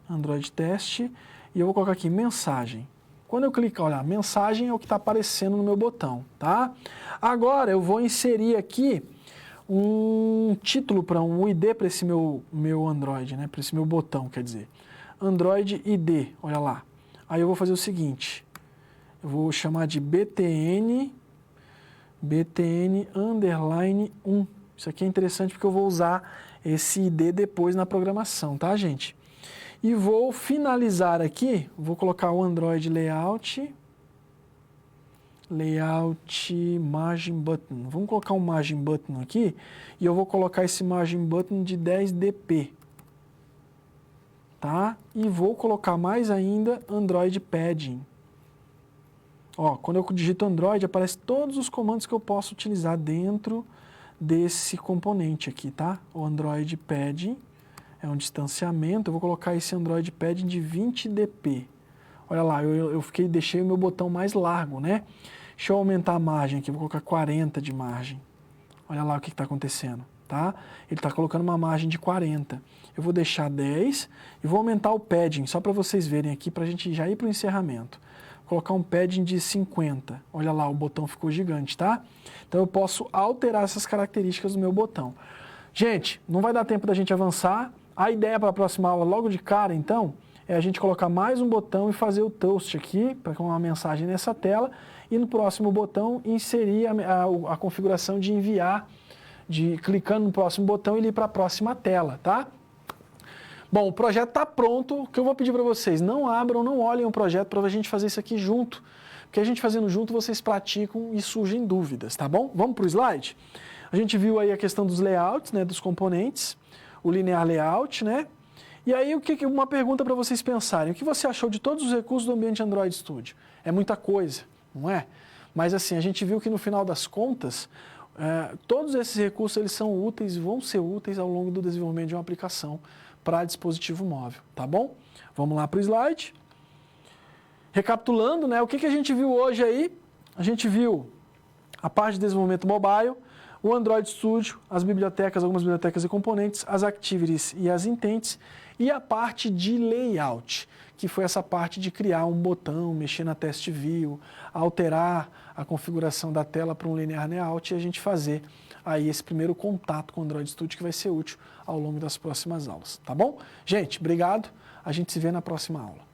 Android Test. E eu vou colocar aqui mensagem. Quando eu clicar, olha, mensagem é o que está aparecendo no meu botão, tá? Agora, eu vou inserir aqui um título para um ID para esse meu Android, né? Para esse meu botão, quer dizer. Android ID, olha lá. Aí eu vou fazer o seguinte, eu vou chamar de BTN underline 1. Isso aqui é interessante porque eu vou usar esse ID depois na programação, tá, gente? E vou finalizar aqui, vou colocar o Android Layout Margin Button. Vamos colocar um Margin Button aqui e eu vou colocar esse Margin Button de 10 dp. Tá? E vou colocar mais ainda Android Padding. Ó, quando eu digito Android, aparece todos os comandos que eu posso utilizar dentro desse componente aqui, tá? O Android Padding é um distanciamento, eu vou colocar esse Android Padding de 20 dp. Olha lá, deixei o meu botão mais largo, né? Deixa eu aumentar a margem aqui, vou colocar 40 de margem. Olha lá o que está acontecendo, tá? Ele está colocando uma margem de 40. Eu vou deixar 10 e vou aumentar o padding, só para vocês verem aqui, para a gente já ir para o encerramento. Vou colocar um padding de 50. Olha lá, o botão ficou gigante, tá? Então eu posso alterar essas características do meu botão. Gente, não vai dar tempo da gente avançar. A ideia para a próxima aula, logo de cara, então, é a gente colocar mais um botão e fazer o toast aqui, para com uma mensagem nessa tela, e no próximo botão inserir a configuração de enviar, clicando no próximo botão e ir para a próxima tela, tá? Bom, o projeto está pronto. O que eu vou pedir para vocês? Não abram, não olhem o projeto para a gente fazer isso aqui junto. Porque a gente fazendo junto, vocês praticam e surgem dúvidas, tá bom? Vamos para o slide? A gente viu aí a questão dos layouts, né, dos componentes, o linear layout, né? E aí, uma pergunta para vocês pensarem. O que você achou de todos os recursos do ambiente Android Studio? É muita coisa, não é? Mas assim, a gente viu que no final das contas, todos esses recursos eles são úteis e vão ser úteis ao longo do desenvolvimento de uma aplicação para dispositivo móvel, tá bom? Vamos lá para o slide. Recapitulando, né, o que a gente viu hoje aí? A gente viu a parte de desenvolvimento mobile, o Android Studio, as bibliotecas, algumas bibliotecas e componentes, as activities e as intents, e a parte de layout, que foi essa parte de criar um botão, mexer na test view, alterar a configuração da tela para um linear layout e a gente fazer aí esse primeiro contato com o Android Studio que vai ser útil ao longo das próximas aulas, tá bom? Gente, obrigado, a gente se vê na próxima aula.